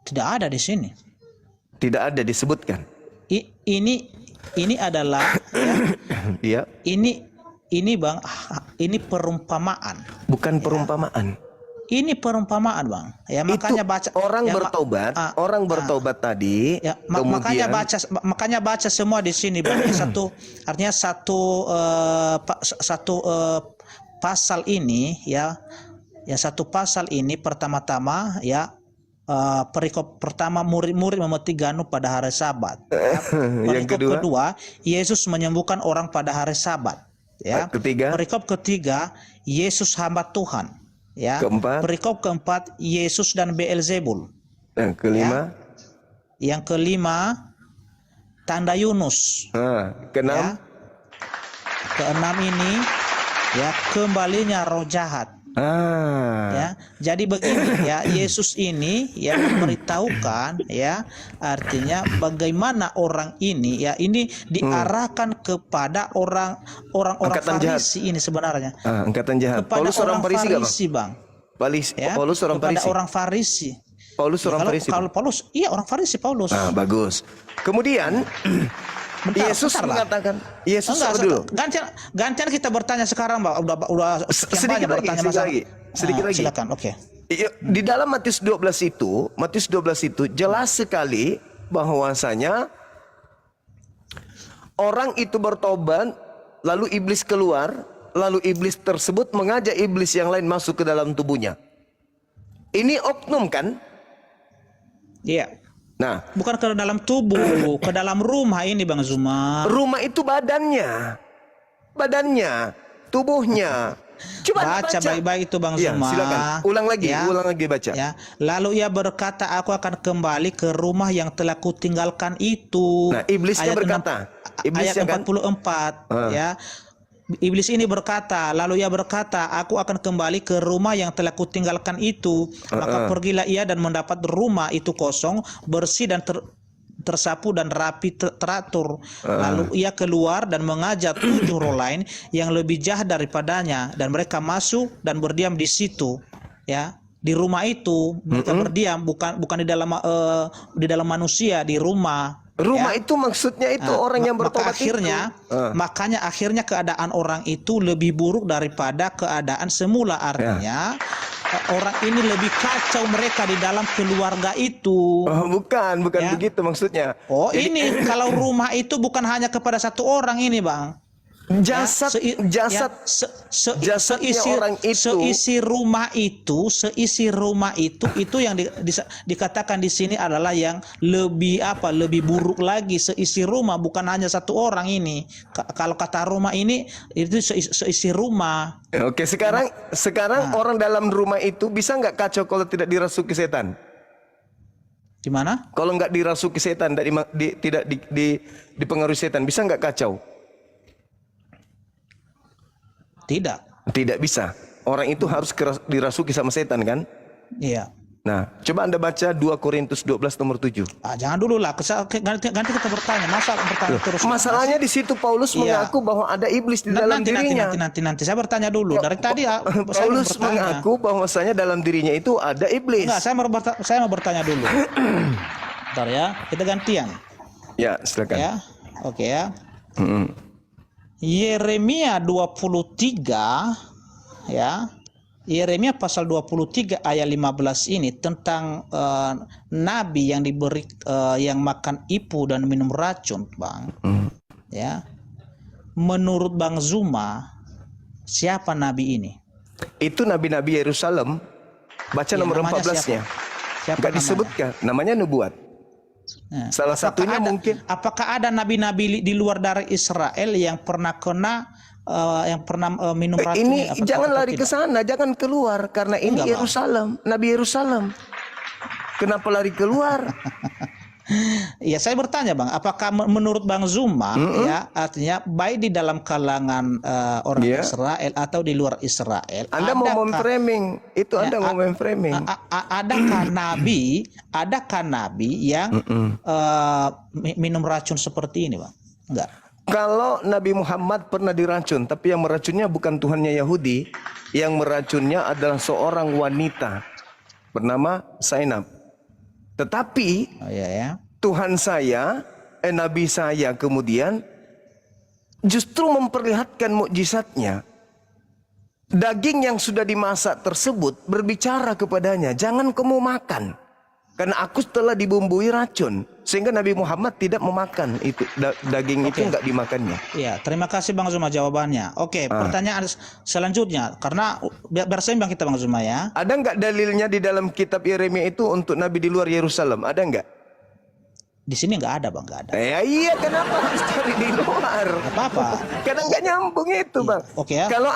S1: Tidak ada di sini.
S2: Tidak ada disebutkan.
S1: Ini adalah
S2: ya.
S1: Ini Bang, ini perumpamaan.
S2: Bukan perumpamaan.
S1: Ini perumpamaan, Bang. Ya makanya
S2: itu
S1: baca
S2: orang
S1: ya,
S2: bertobat, orang bertobat tadi.
S1: Ya,
S2: kemudian
S1: makanya baca semua di sini, Bang. Artinya satu pasal ini ya. Ya satu pasal ini pertama-tama ya, perikop pertama, murid-murid memetik gandum pada hari Sabat. Ya. Perikop kedua, Yesus menyembuhkan orang pada hari Sabat. Ya. Perikop ketiga, Yesus hamba Tuhan. Ya. Perikop keempat, Yesus dan Beelzebul.
S2: Yang kelima,
S1: yang kelima, tanda Yunus.
S2: Keenam,
S1: ya. Keenam ini ya, kembalinya roh jahat. Ya, jadi begini ya, Yesus ini ya memberitahukan ya, artinya bagaimana orang ini ya, ini diarahkan kepada orang-orang
S2: Angkatan jahat.
S1: Farisi ini sebenarnya.
S2: Angkatan jahat.
S1: Kepada
S2: Paulus orang
S1: orang
S2: Farisi gak, Bang?
S1: Farisi, Bang. Ya,
S2: Paulus orang
S1: kepada
S2: Farisi.
S1: orang Farisi.
S2: Paulus
S1: Ya,
S2: orang
S1: kalau,
S2: Farisi.
S1: kalau Paulus, iya orang Farisi Paulus.
S2: Bagus. Kemudian Yesus
S1: bentar, Bang.
S2: mengatakan, Yesus
S1: Enggak,
S2: apa dulu?
S1: gantian kita bertanya sekarang, Bang. Udah sekian
S2: Sedikit
S1: banyak
S2: lagi,
S1: bertanya
S2: sedikit
S1: masalah.
S2: lagi. Sedikit lagi.
S1: Silakan, oke.
S2: Di dalam Matius 12 itu jelas sekali bahwasanya orang itu bertobat, lalu iblis keluar, lalu iblis tersebut mengajak iblis yang lain masuk ke dalam tubuhnya. Ini oknum kan?
S1: Iya.
S2: Nah,
S1: Bukan ke dalam tubuh, ke dalam rumah ini, Bang Zuma.
S2: rumah itu badannya, tubuhnya. Coba
S1: Baca baik-baik itu, Bang
S2: Ya,
S1: Zuma.
S2: silakan. Ulang lagi baca.
S1: Ya. Lalu ia berkata, aku akan kembali ke rumah yang telah kutinggalkan itu.
S2: Nah, iblisnya berkata,
S1: ayat
S2: iblisnya kan?
S1: 44 ya. Iblis ini berkata, lalu ia berkata, aku akan kembali ke rumah yang telah kutinggalkan itu. Maka pergilah ia dan mendapat rumah itu kosong, bersih dan tersapu dan rapi teratur. Lalu ia keluar dan mengajak 7 roh lain yang lebih jahat daripadanya, dan mereka masuk dan berdiam di situ. Ya, di rumah itu mereka berdiam, bukan di dalam manusia, di rumah.
S2: Rumah
S1: Ya.
S2: itu maksudnya itu orang yang bertobat
S1: Makanya akhirnya keadaan orang itu lebih buruk daripada keadaan semula. Artinya orang ini lebih kacau mereka di dalam keluarga itu.
S2: Bukan
S1: Ya.
S2: begitu maksudnya.
S1: Oh, ini kalau rumah itu bukan hanya kepada satu orang ini, Bang.
S2: Jasadnya orang itu.
S1: Seisi rumah itu yang dikatakan di sini adalah yang lebih buruk lagi. Seisi rumah, bukan hanya satu orang ini. Kalau kata rumah ini itu seisi rumah.
S2: Oke, sekarang orang dalam rumah itu bisa nggak kacau kalau tidak dirasuki setan?
S1: Gimana?
S2: Kalau nggak dirasuki setan, tidak dipengaruhi setan, bisa nggak kacau? Tidak bisa. Orang itu harus dirasuki sama setan kan?
S1: Iya.
S2: Nah, coba Anda baca 2 Korintus 12 nomor 7.
S1: Jangan dulu lah. Ganti kita bertanya. Masa bertanya terus?
S2: Masalahnya di situ Paulus mengaku bahwa ada iblis di dalam dirinya.
S1: Nanti saya bertanya dulu. Dari tadi
S2: Paulus mengaku bahwasanya dalam dirinya itu ada iblis.
S1: Enggak, saya mau bertanya dulu. Bentar ya, kita gantian.
S2: Ya, silakan.
S1: Ya. Oke ya. Yeremia 23 ya. Yeremia pasal 23 ayat 15 ini tentang nabi yang diberi yang makan ipu dan minum racun, Bang. Ya. Menurut Bang Zuma, siapa nabi ini?
S2: Itu nabi-nabi Yerusalem. Baca nomor 14-nya. Enggak disebutkan, namanya nubuat.
S1: Nah,
S2: salah satunya mungkin.
S1: Apakah ada nabi-nabi di luar dari Israel yang pernah minum racun?
S2: Ini jangan lari ke sana, jangan keluar karena ini
S1: Enggak,
S2: Yerusalem, Nabi Yerusalem. Kenapa lari keluar?
S1: Ya, saya bertanya, Bang, apakah menurut Bang Zuma ya, artinya baik di dalam kalangan orang Israel atau di luar Israel,
S2: Anda mau memframing itu, Anda mau memframing.
S1: Adakah nabi yang minum racun seperti ini, Bang? Enggak.
S2: Kalau Nabi Muhammad pernah diracun, tapi yang meracunnya bukan Tuhannya Yahudi, yang meracunnya adalah seorang wanita bernama Zainab. Tetapi Tuhan saya, Nabi saya kemudian justru memperlihatkan mukjizatnya. Daging yang sudah dimasak tersebut berbicara kepadanya, jangan kamu makan. Karena aku telah dibumbui racun. Sehingga Nabi Muhammad tidak memakan itu. Daging itu enggak dimakannya.
S1: Iya, terima kasih Bang Zuma jawabannya. Oke, pertanyaan selanjutnya. Karena biar seimbang kita Bang Zuma ya.
S2: Ada enggak dalilnya di dalam kitab Yeremia itu untuk Nabi di luar Yerusalem? Ada enggak?
S1: Di sini enggak ada, Bang. Enggak ada.
S2: Iya, kenapa harus cari di luar?
S1: Enggak apa-apa.
S2: Karena enggak nyambung itu, Bang.
S1: Oke ya.
S2: Kalau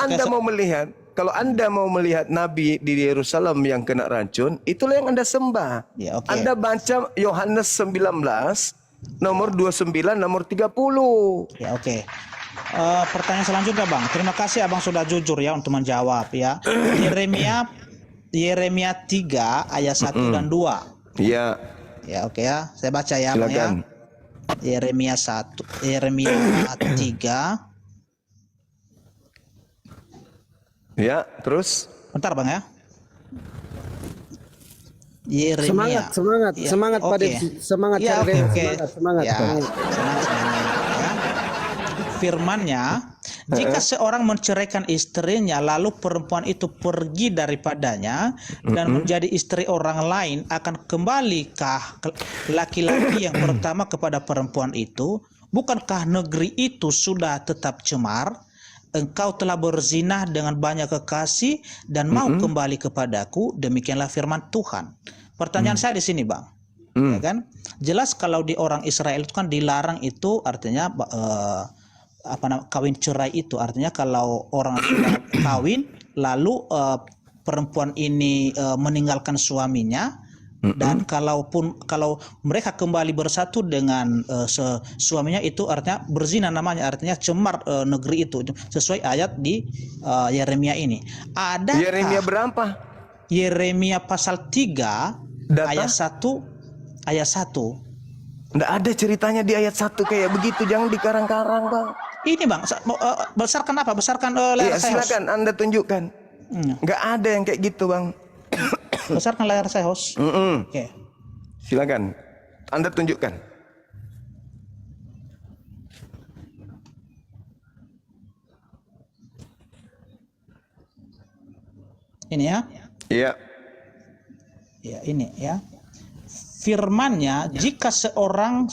S2: Anda mau melihat Nabi di Yerusalem yang kena racun, itulah yang Anda sembah.
S1: Ya, oke.
S2: Anda baca Yohanes 19, nomor 29, nomor 30.
S1: Ya, oke. Pertanyaan selanjutnya Bang. Terima kasih Abang sudah jujur ya untuk menjawab ya. Yeremia 3 ayat 1 dan 2.
S2: Iya,
S1: Ya oke ya. Saya baca ya Bang ya.
S2: silakan.
S1: Yeremia 3.
S2: Ya, terus.
S1: Bentar Bang ya. Yeremia.
S3: Semangat,
S1: Ya,
S3: semangat Pak
S1: oke.
S3: Dev. Semangat
S1: Ya,
S3: Kak
S1: oke,
S3: Dev.
S1: oke.
S3: Semangat.
S1: Ya, semangat. Ya. Firman-Nya, jika seorang menceraikan istrinya lalu perempuan itu pergi daripadanya dan menjadi istri orang lain, akan kembalikah laki-laki yang pertama kepada perempuan itu? Bukankah negeri itu sudah tetap cemar? Engkau telah berzinah dengan banyak kekasih dan mau kembali kepadaku. Demikianlah firman Tuhan. Pertanyaan saya di sini Bang, ya kan? Jelas kalau di orang Israel itu kan dilarang, itu artinya kawin cerai. Itu artinya kalau orang sudah kawin lalu perempuan ini meninggalkan suaminya, dan kalau mereka kembali bersatu dengan suaminya, itu artinya berzina namanya, artinya cemar negeri itu, sesuai ayat di Yeremia ini. Adakah
S2: Yeremia berapa?
S1: Yeremia pasal 3
S2: Data?
S1: ayat 1 ayat 1.
S2: Nggak ada ceritanya di ayat 1 kayak begitu. Jangan dikarang-karang, Bang.
S1: Ini Bang, besarkan apa? Besarkan layar
S2: Iya,
S1: saya, host.
S2: silakan Anda tunjukkan. Nggak ada yang kayak gitu, Bang.
S1: Besarkan layar saya, host. Oke.
S2: Silakan. Anda tunjukkan.
S1: Ini ya.
S2: Iya.
S1: Ya, ini ya. Firman-Nya, jika seseorang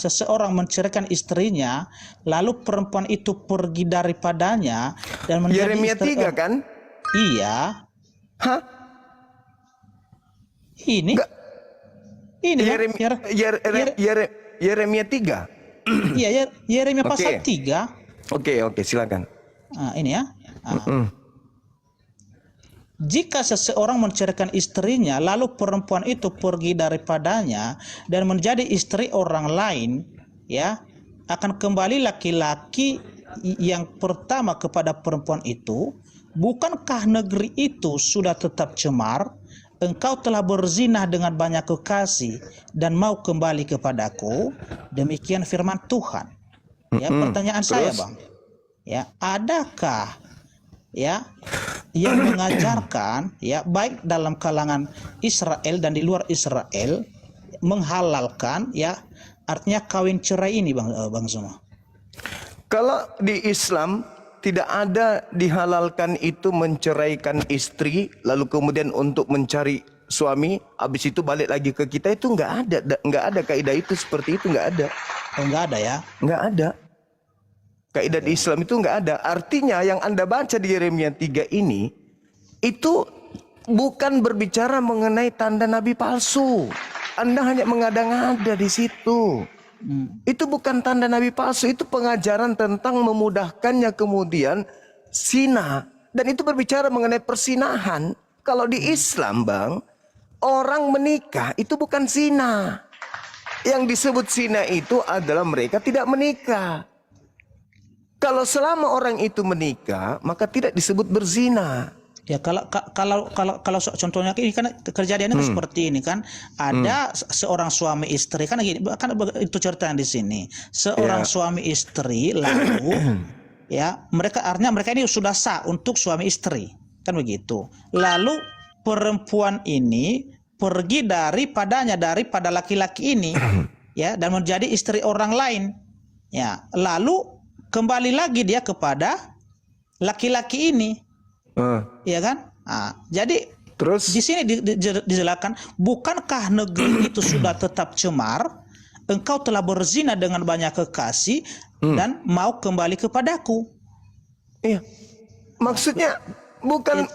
S1: menceraikan istrinya, lalu perempuan itu pergi daripadanya dan menjadi
S2: Yeremia
S1: istri
S2: 3 kan?
S1: Iya.
S2: Hah?
S1: Ini.
S2: Enggak.
S1: Ini ya.
S2: Yeremia 3.
S1: Iya, Yeremia pasal
S2: Oke.
S1: 3.
S2: Oke, silakan.
S1: Nah, ini ya. Jika seseorang menceraikan istrinya, lalu perempuan itu pergi daripadanya dan menjadi istri orang lain, ya, akan kembali laki-laki yang pertama kepada perempuan itu. Bukankah negeri itu sudah tetap cemar? Engkau telah berzinah dengan banyak kekasih dan mau kembali kepadaku. Demikian firman Tuhan. Ya, pertanyaan saya, Bang. Ya, adakah ya yang mengajarkan, ya, baik dalam kalangan Israel dan di luar Israel, menghalalkan, ya, artinya kawin cerai ini, Bang Zuma?
S2: Kalau di Islam tidak ada dihalalkan itu menceraikan istri lalu kemudian untuk mencari suami, habis itu balik lagi ke kita, itu nggak ada kaidah itu, seperti itu nggak ada.
S1: Oh, nggak ada ya?
S2: Nggak ada. Kaidah di Islam itu nggak ada. Artinya yang Anda baca di Yeremia 3 ini itu bukan berbicara mengenai tanda nabi palsu. Anda hanya mengada-ngada di situ. Itu bukan tanda nabi palsu, itu pengajaran tentang memudahkannya kemudian zina. Dan itu berbicara mengenai persinahan. Kalau di Islam, Bang, orang menikah itu bukan zina. Yang disebut zina itu adalah mereka tidak menikah. Kalau selama orang itu menikah, maka tidak disebut berzina.
S1: Ya, kalau contohnya ini kan kejadiannya kan seperti ini kan, ada seorang suami istri kan gini, kan itu cerita di sini. Seorang suami istri lalu ya, artinya mereka ini sudah sah untuk suami istri, kan begitu. Lalu perempuan ini pergi daripada laki-laki ini, ya, dan menjadi istri orang lain. Ya, lalu kembali lagi dia kepada laki-laki ini. Iya kan? Nah, jadi
S2: terus
S1: di sini dijelaskan, bukankah negeri itu sudah tetap cemar? Engkau telah berzina dengan banyak kekasih dan mau kembali kepadaku.
S2: Iya. Maksudnya bukan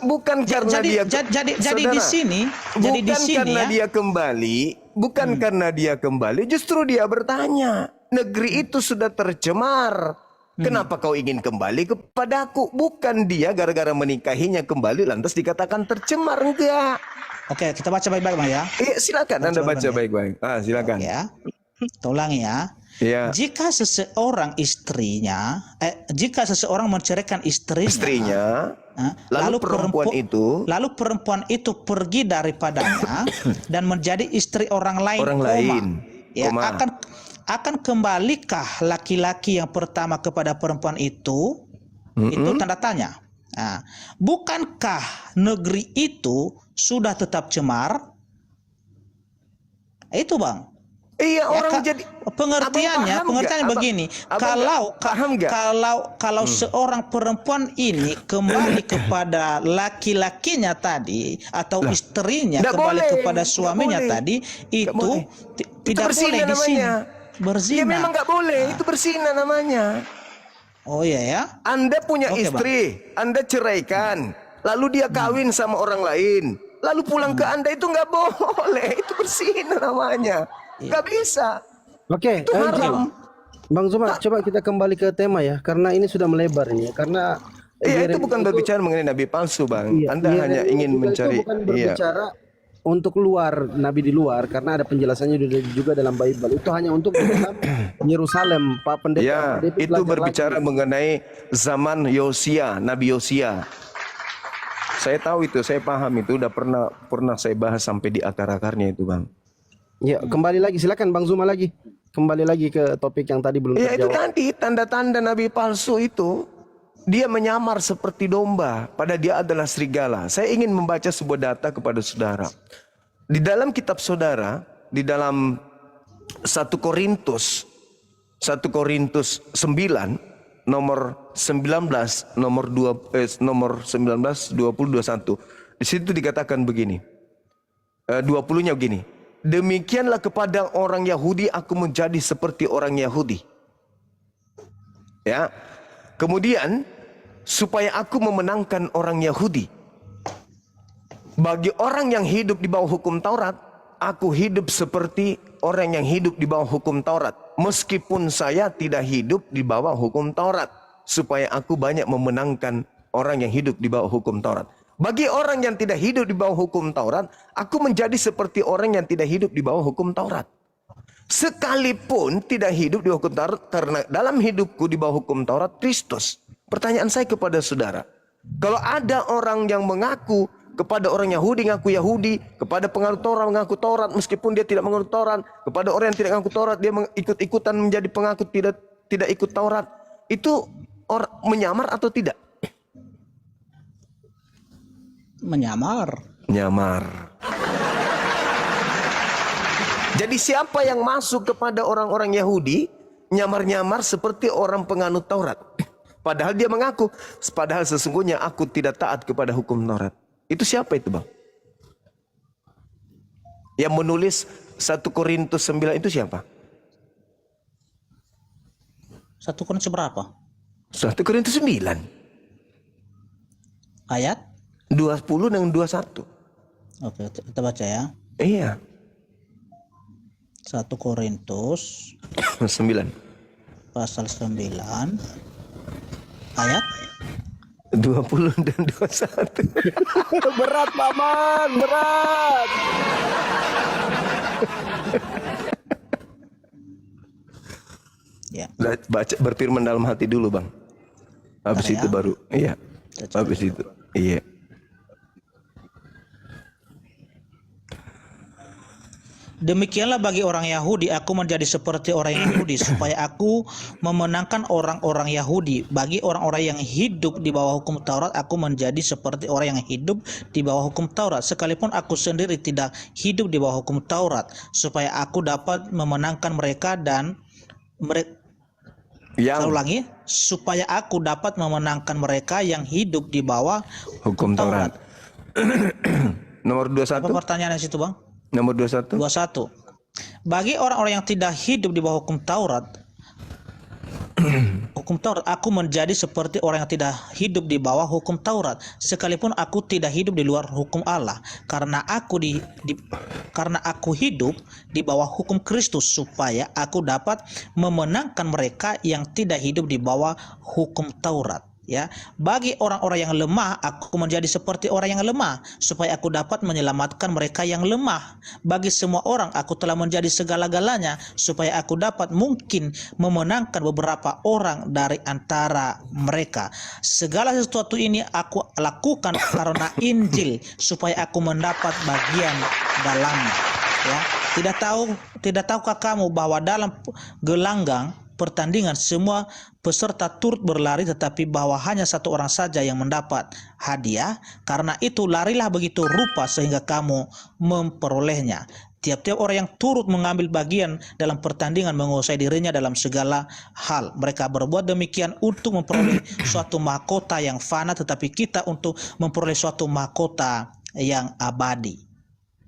S2: karena
S1: jadi di sini,
S2: karena
S1: ya,
S2: dia kembali, bukan karena dia kembali, justru dia bertanya, negeri itu sudah tercemar. Kenapa kau ingin kembali kepadaku? Bukan dia gara-gara menikahinya kembali lantas dikatakan tercemar, enggak.
S1: Oke, kita baca baik-baik, Bang ya.
S2: Iya, silakan Anda baca baik-baik. Silakan.
S1: Ya. Kita ulangi ya.
S2: Ya.
S1: Jika seseorang menceraikan
S2: Istrinya, lalu perempuan itu
S1: pergi daripadanya dan menjadi istri orang lain,
S2: koma.
S1: Akan kembalikah laki-laki yang pertama kepada perempuan itu? Itu tanda tanya. Nah, bukankah negeri itu sudah tetap cemar? Itu Bang.
S2: Iya, orang
S1: Kak,
S2: jadi
S1: pengertiannya begini. Kalau seorang perempuan ini kembali kepada laki-lakinya tadi atau istrinya kembali kepada suaminya tadi, itu tidak boleh di sini berzina.
S2: Ya memang nggak boleh, itu berzina namanya.
S1: Oh iya ya.
S2: Anda punya istri, Anda ceraikan, lalu dia kawin sama orang lain, lalu pulang ke Anda, itu nggak boleh, itu berzina namanya. Nggak bisa.
S3: Oke,
S2: Itu haram.
S3: Bang Zuma, coba kita kembali ke tema ya, karena ini sudah melebar ini. Karena
S2: itu bukan berbicara mengenai nabi palsu, Bang. Anda hanya ingin mencari.
S3: Bukan berbicara untuk luar, nabi di luar, karena ada penjelasannya juga dalam Bible. Itu hanya untuk di dalam Yerusalem, Pak Pendeta.
S2: Ya, itu berbicara mengenai zaman Yosia, Nabi Yosia. Saya tahu itu, saya paham itu, udah pernah saya bahas sampai di akar-akarnya itu, Bang.
S3: Ya, kembali lagi, silakan Bang Zuma lagi. Kembali lagi ke topik yang tadi belum terjawab.
S2: Ya, itu tadi tanda-tanda nabi palsu itu. Dia menyamar seperti domba, padahal dia adalah serigala. Saya ingin membaca sebuah data kepada saudara. Di dalam kitab saudara, di dalam 1 Korintus 9 nomor 19 nomor 19 20 21. Di situ dikatakan begini. 20-nya begini. Demikianlah kepada orang Yahudi aku menjadi seperti orang Yahudi. Ya. Kemudian supaya aku memenangkan orang Yahudi. Bagi orang yang hidup di bawah hukum Taurat, aku hidup seperti orang yang hidup di bawah hukum Taurat. Meskipun saya tidak hidup di bawah hukum Taurat, supaya aku banyak memenangkan orang yang hidup di bawah hukum Taurat. Bagi orang yang tidak hidup di bawah hukum Taurat, aku menjadi seperti orang yang tidak hidup di bawah hukum Taurat. Sekalipun tidak hidup di bawah hukum Taurat, karena dalam hidupku di bawah hukum Taurat Kristus. Pertanyaan saya kepada saudara, kalau ada orang yang mengaku kepada orang Yahudi ngaku Yahudi, kepada penganut Taurat mengaku Taurat meskipun dia tidak menganut Taurat, kepada orang yang tidak mengaku Taurat dia ikut-ikutan menjadi pengaku tidak ikut Taurat, itu menyamar atau tidak?
S1: Menyamar.
S2: Jadi siapa yang masuk kepada orang-orang Yahudi nyamar-nyamar seperti orang penganut Taurat, padahal dia mengaku, padahal sesungguhnya aku tidak taat kepada hukum Taurat. Itu siapa itu, Bang? Yang menulis 1 Korintus 9 itu siapa?
S1: 1 Korintus berapa?
S2: 1 Korintus 9
S1: Ayat
S2: 20 dan 21.
S1: Oke, kita baca ya.
S2: Iya.
S1: 1 Korintus
S2: 9
S1: pasal 9 ayat
S2: 20 dan 21.
S3: Berat, Paman, berat.
S1: Ya.
S2: Baca, berfirman dalam hati dulu, Bang. Habis itu baru. Iya. Habis itu. Iya.
S1: Demikianlah bagi orang Yahudi aku menjadi seperti orang Yahudi supaya aku memenangkan orang-orang Yahudi. Bagi orang-orang yang hidup di bawah hukum Taurat aku menjadi seperti orang yang hidup di bawah hukum Taurat, sekalipun aku sendiri tidak hidup di bawah hukum Taurat, supaya aku dapat memenangkan mereka dan saya ulangi, supaya aku dapat memenangkan mereka yang hidup di bawah
S2: hukum Taurat. Nomor 21.
S1: Apa pertanyaannya situ, Bang?
S2: Nomor 21.
S1: 21. Bagi orang-orang yang tidak hidup di bawah hukum Taurat, aku menjadi seperti orang yang tidak hidup di bawah hukum Taurat, sekalipun aku tidak hidup di luar hukum Allah, karena aku hidup di bawah hukum Kristus, supaya aku dapat memenangkan mereka yang tidak hidup di bawah hukum Taurat. Ya, bagi orang-orang yang lemah, aku menjadi seperti orang yang lemah, supaya aku dapat menyelamatkan mereka yang lemah. Bagi semua orang, aku telah menjadi segala-galanya, supaya aku dapat mungkin memenangkan beberapa orang dari antara mereka. Segala sesuatu ini aku lakukan karena Injil, supaya aku mendapat bagian dalamnya. Ya, tidak tahukah kamu bahwa dalam gelanggang pertandingan semua peserta turut berlari, tetapi bahwa hanya satu orang saja yang mendapat hadiah? Karena itu larilah begitu rupa sehingga kamu memperolehnya. Tiap-tiap orang yang turut mengambil bagian dalam pertandingan menguasai dirinya dalam segala hal. Mereka berbuat demikian untuk memperoleh suatu mahkota yang fana, tetapi kita untuk memperoleh suatu mahkota yang abadi.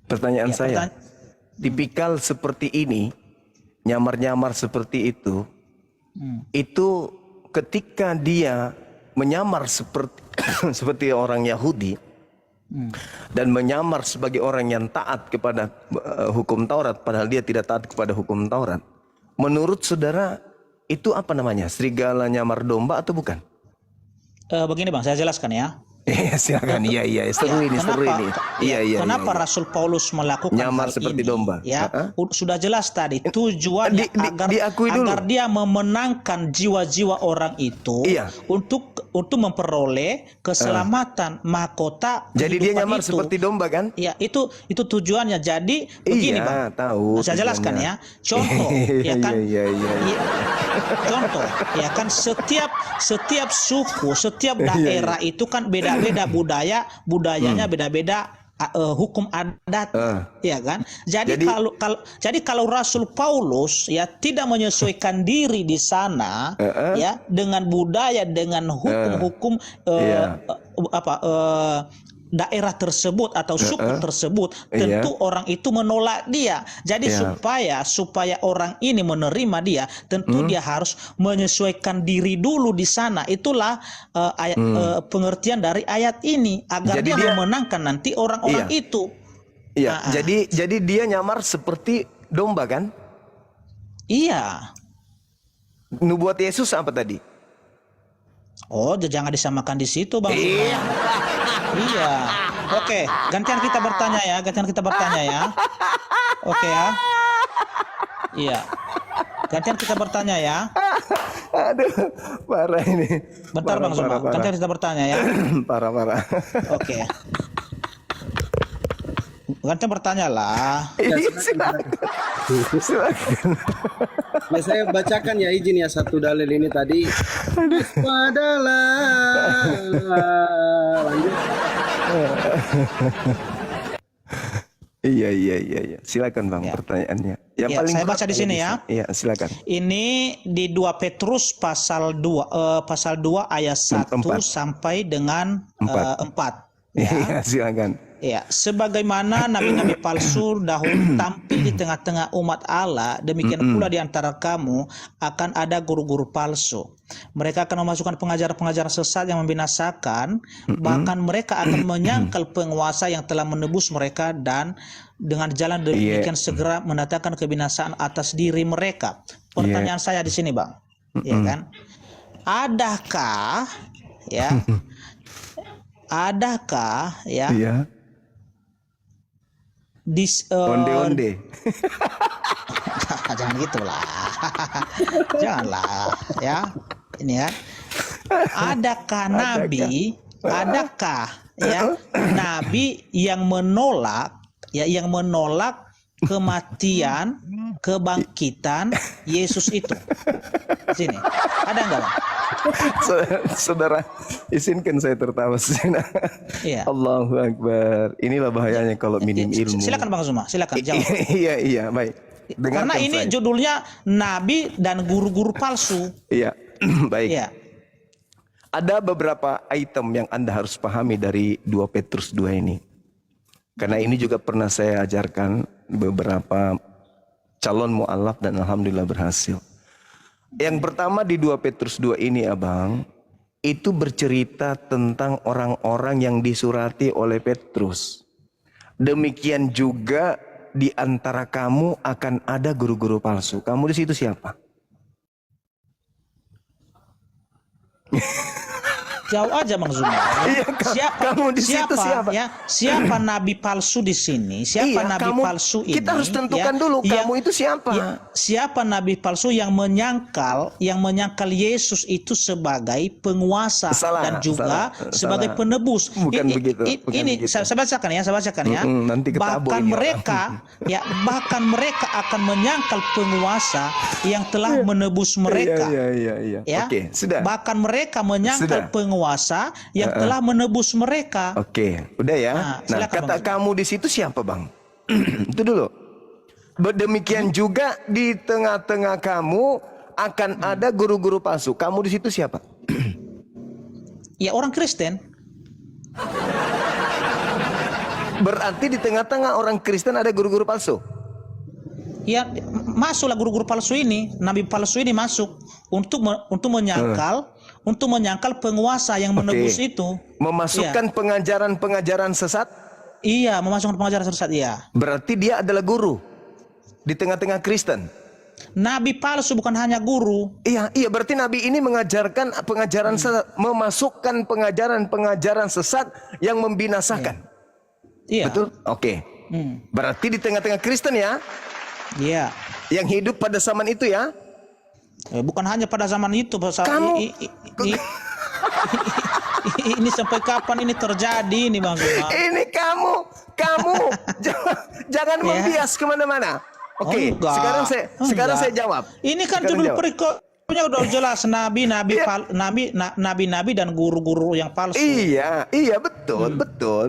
S2: Pertanyaan
S1: Ya,
S2: saya, tipikal seperti ini, nyamar-nyamar seperti itu ketika dia menyamar seperti seperti orang Yahudi dan menyamar sebagai orang yang taat kepada hukum Taurat, padahal dia tidak taat kepada hukum Taurat. Menurut saudara, itu apa namanya? Serigala nyamar domba atau bukan?
S1: Begini Bang, saya jelaskan ya.
S2: Iya, silakan. Iya, seru ini, seru ini. Iya.
S1: Kenapa Rasul Paulus melakukan
S2: nyamar
S1: hal
S2: seperti
S1: ini?
S2: domba?
S1: Ya, sudah jelas tadi tujuannya agar dia memenangkan jiwa-jiwa orang itu, untuk memperoleh keselamatan mahkota.
S2: Jadi dia nyamar
S1: itu.
S2: seperti domba kan?
S1: Ya, itu tujuannya. Jadi begini Bang.
S2: Tahu.
S1: Saya jelaskan ya. Contoh, ya kan?
S2: Iya.
S1: Contoh, ya kan, setiap suku, setiap daerah itu kan beda-beda budayanya beda-beda, hukum adat, ya kan? Jadi kalau Rasul Paulus ya tidak menyesuaikan diri di sana, ya, dengan budaya, dengan hukum-hukum daerah tersebut atau suku tersebut, tentu orang itu menolak dia. Jadi supaya orang ini menerima dia, tentu dia harus menyesuaikan diri dulu di sana. Itulah pengertian dari ayat ini, agar dia memenangkan nanti orang-orang itu.
S2: Iya. Jadi dia nyamar seperti domba kan?
S1: Iya.
S2: Nubuat Yesus apa tadi?
S1: Oh, jangan disamakan di situ, Bang. Iya. Oke, gantian kita bertanya ya. Oke ya. Iya. Gantian kita bertanya ya.
S2: Aduh, parah ini.
S1: Bentar Bang Zuma, gantian kita bertanya ya.
S2: Parah.
S1: Oke. Gantian bertanya lah.
S2: Silakan.
S3: Ya, saya bacakan ya, izin ya, satu dalil ini tadi. Padalah. Lanjut.
S2: Iya. Silakan Bang, pertanyaannya. Yang paling
S1: saya baca di sini ya.
S2: Iya, silakan.
S1: Ini di 2 Petrus pasal 2 ayat 1 sampai dengan 4. Ya.
S2: Iya, silakan.
S1: Ya, sebagaimana nabi-nabi palsu dahulu tampil di tengah-tengah umat Allah, demikian pula di antara kamu akan ada guru-guru palsu. Mereka akan memasukkan pengajaran-pengajaran sesat yang membinasakan, bahkan mereka akan menyangkal penguasa yang telah menebus mereka, dan dengan jalan demikian segera mendatangkan kebinasaan atas diri mereka. Pertanyaan saya di sini, Bang, ya kan? Adakah
S2: onde-onde?
S1: Jangan gitulah. Janganlah ya. Ini kan. Adakah nabi yang menolak kematian, kebangkitan Yesus itu? Sini. Ada enggak, Bang?
S2: Saudara, izinkan saya tertawa sejenak.
S1: Iya.
S2: Allahu Akbar. Inilah bahayanya kalau minim ilmu.
S1: Silakan Bang Zuma, silakan jawab.
S2: Iya, baik.
S1: Karena ini judulnya nabi dan guru-guru palsu.
S2: Iya, baik.
S1: Iya.
S2: Ada beberapa item yang Anda harus pahami dari 2 Petrus 2 ini. Karena ini juga pernah saya ajarkan beberapa calon mu'alaf dan alhamdulillah berhasil. Yang pertama di 2 Petrus 2 ini, Abang, itu bercerita tentang orang-orang yang disurati oleh Petrus. Demikian juga di antara kamu akan ada guru-guru palsu. Kamu di situ siapa?
S1: Jauh aja Bang Zuma.
S2: Iya, kamu di situ siapa?
S1: Ya, siapa nabi palsu di sini? Siapa
S2: Iya,
S1: nabi palsu ini?
S2: kita harus tentukan
S1: ya,
S2: dulu
S1: yang-
S2: kamu itu siapa.
S1: ya, siapa nabi palsu yang menyangkal Yesus itu sebagai penguasa
S2: Salah,
S1: dan juga
S2: salah,
S1: sebagai
S2: salah.
S1: penebus.
S2: Bukan begitu, bukan
S1: Ini
S2: begitu.
S1: saya bacakan ya,
S2: Nanti ketabu
S1: bahkan
S2: ini
S1: mereka bahkan mereka akan menyangkal penguasa yang telah menebus mereka.
S2: Iya.
S1: Ya,
S2: Oke, sudah.
S1: bahkan mereka menyangkal
S2: Sudah.
S1: penguasa yang telah menebus mereka.
S2: Oke, udah ya.
S1: Nah,
S2: Nah,
S1: silakan,
S2: kata
S1: Bang.
S2: kamu di situ siapa, Bang? Itu dulu. Demikian juga di tengah-tengah kamu akan ada guru-guru palsu. Kamu di situ siapa?
S1: Ya orang Kristen.
S2: Berarti di tengah-tengah orang Kristen ada guru-guru palsu.
S1: Ya masuklah guru-guru palsu ini, nabi palsu ini masuk untuk menyangkal penguasa yang menebus itu.
S2: Memasukkan pengajaran-pengajaran sesat.
S1: Iya, memasukkan pengajaran sesat. Iya.
S2: Berarti dia adalah guru di tengah-tengah Kristen.
S1: Nabi palsu bukan hanya guru.
S2: Iya, berarti Nabi ini mengajarkan pengajaran sesat, memasukkan pengajaran-pengajaran sesat yang membinasakan.
S1: Iya.
S2: Betul? Oke.
S1: Hmm.
S2: Berarti di tengah-tengah Kristen ya,
S1: Iya.
S2: yang hidup pada zaman itu ya.
S1: Bukan hanya pada zaman itu,
S2: Kamu-
S1: ini sampai kapan ini terjadi ini Bang Zuma?
S2: Ini kamu jangan
S1: Ya.
S2: membias kemana-mana. Oke,
S1: Enggak.
S2: sekarang
S1: Enggak.
S2: saya jawab.
S1: Ini kan
S2: Sekarang
S1: judul
S2: jawab.
S1: perikopnya udah jelas nabi-nabi dan guru-guru yang palsu.
S2: Iya, betul.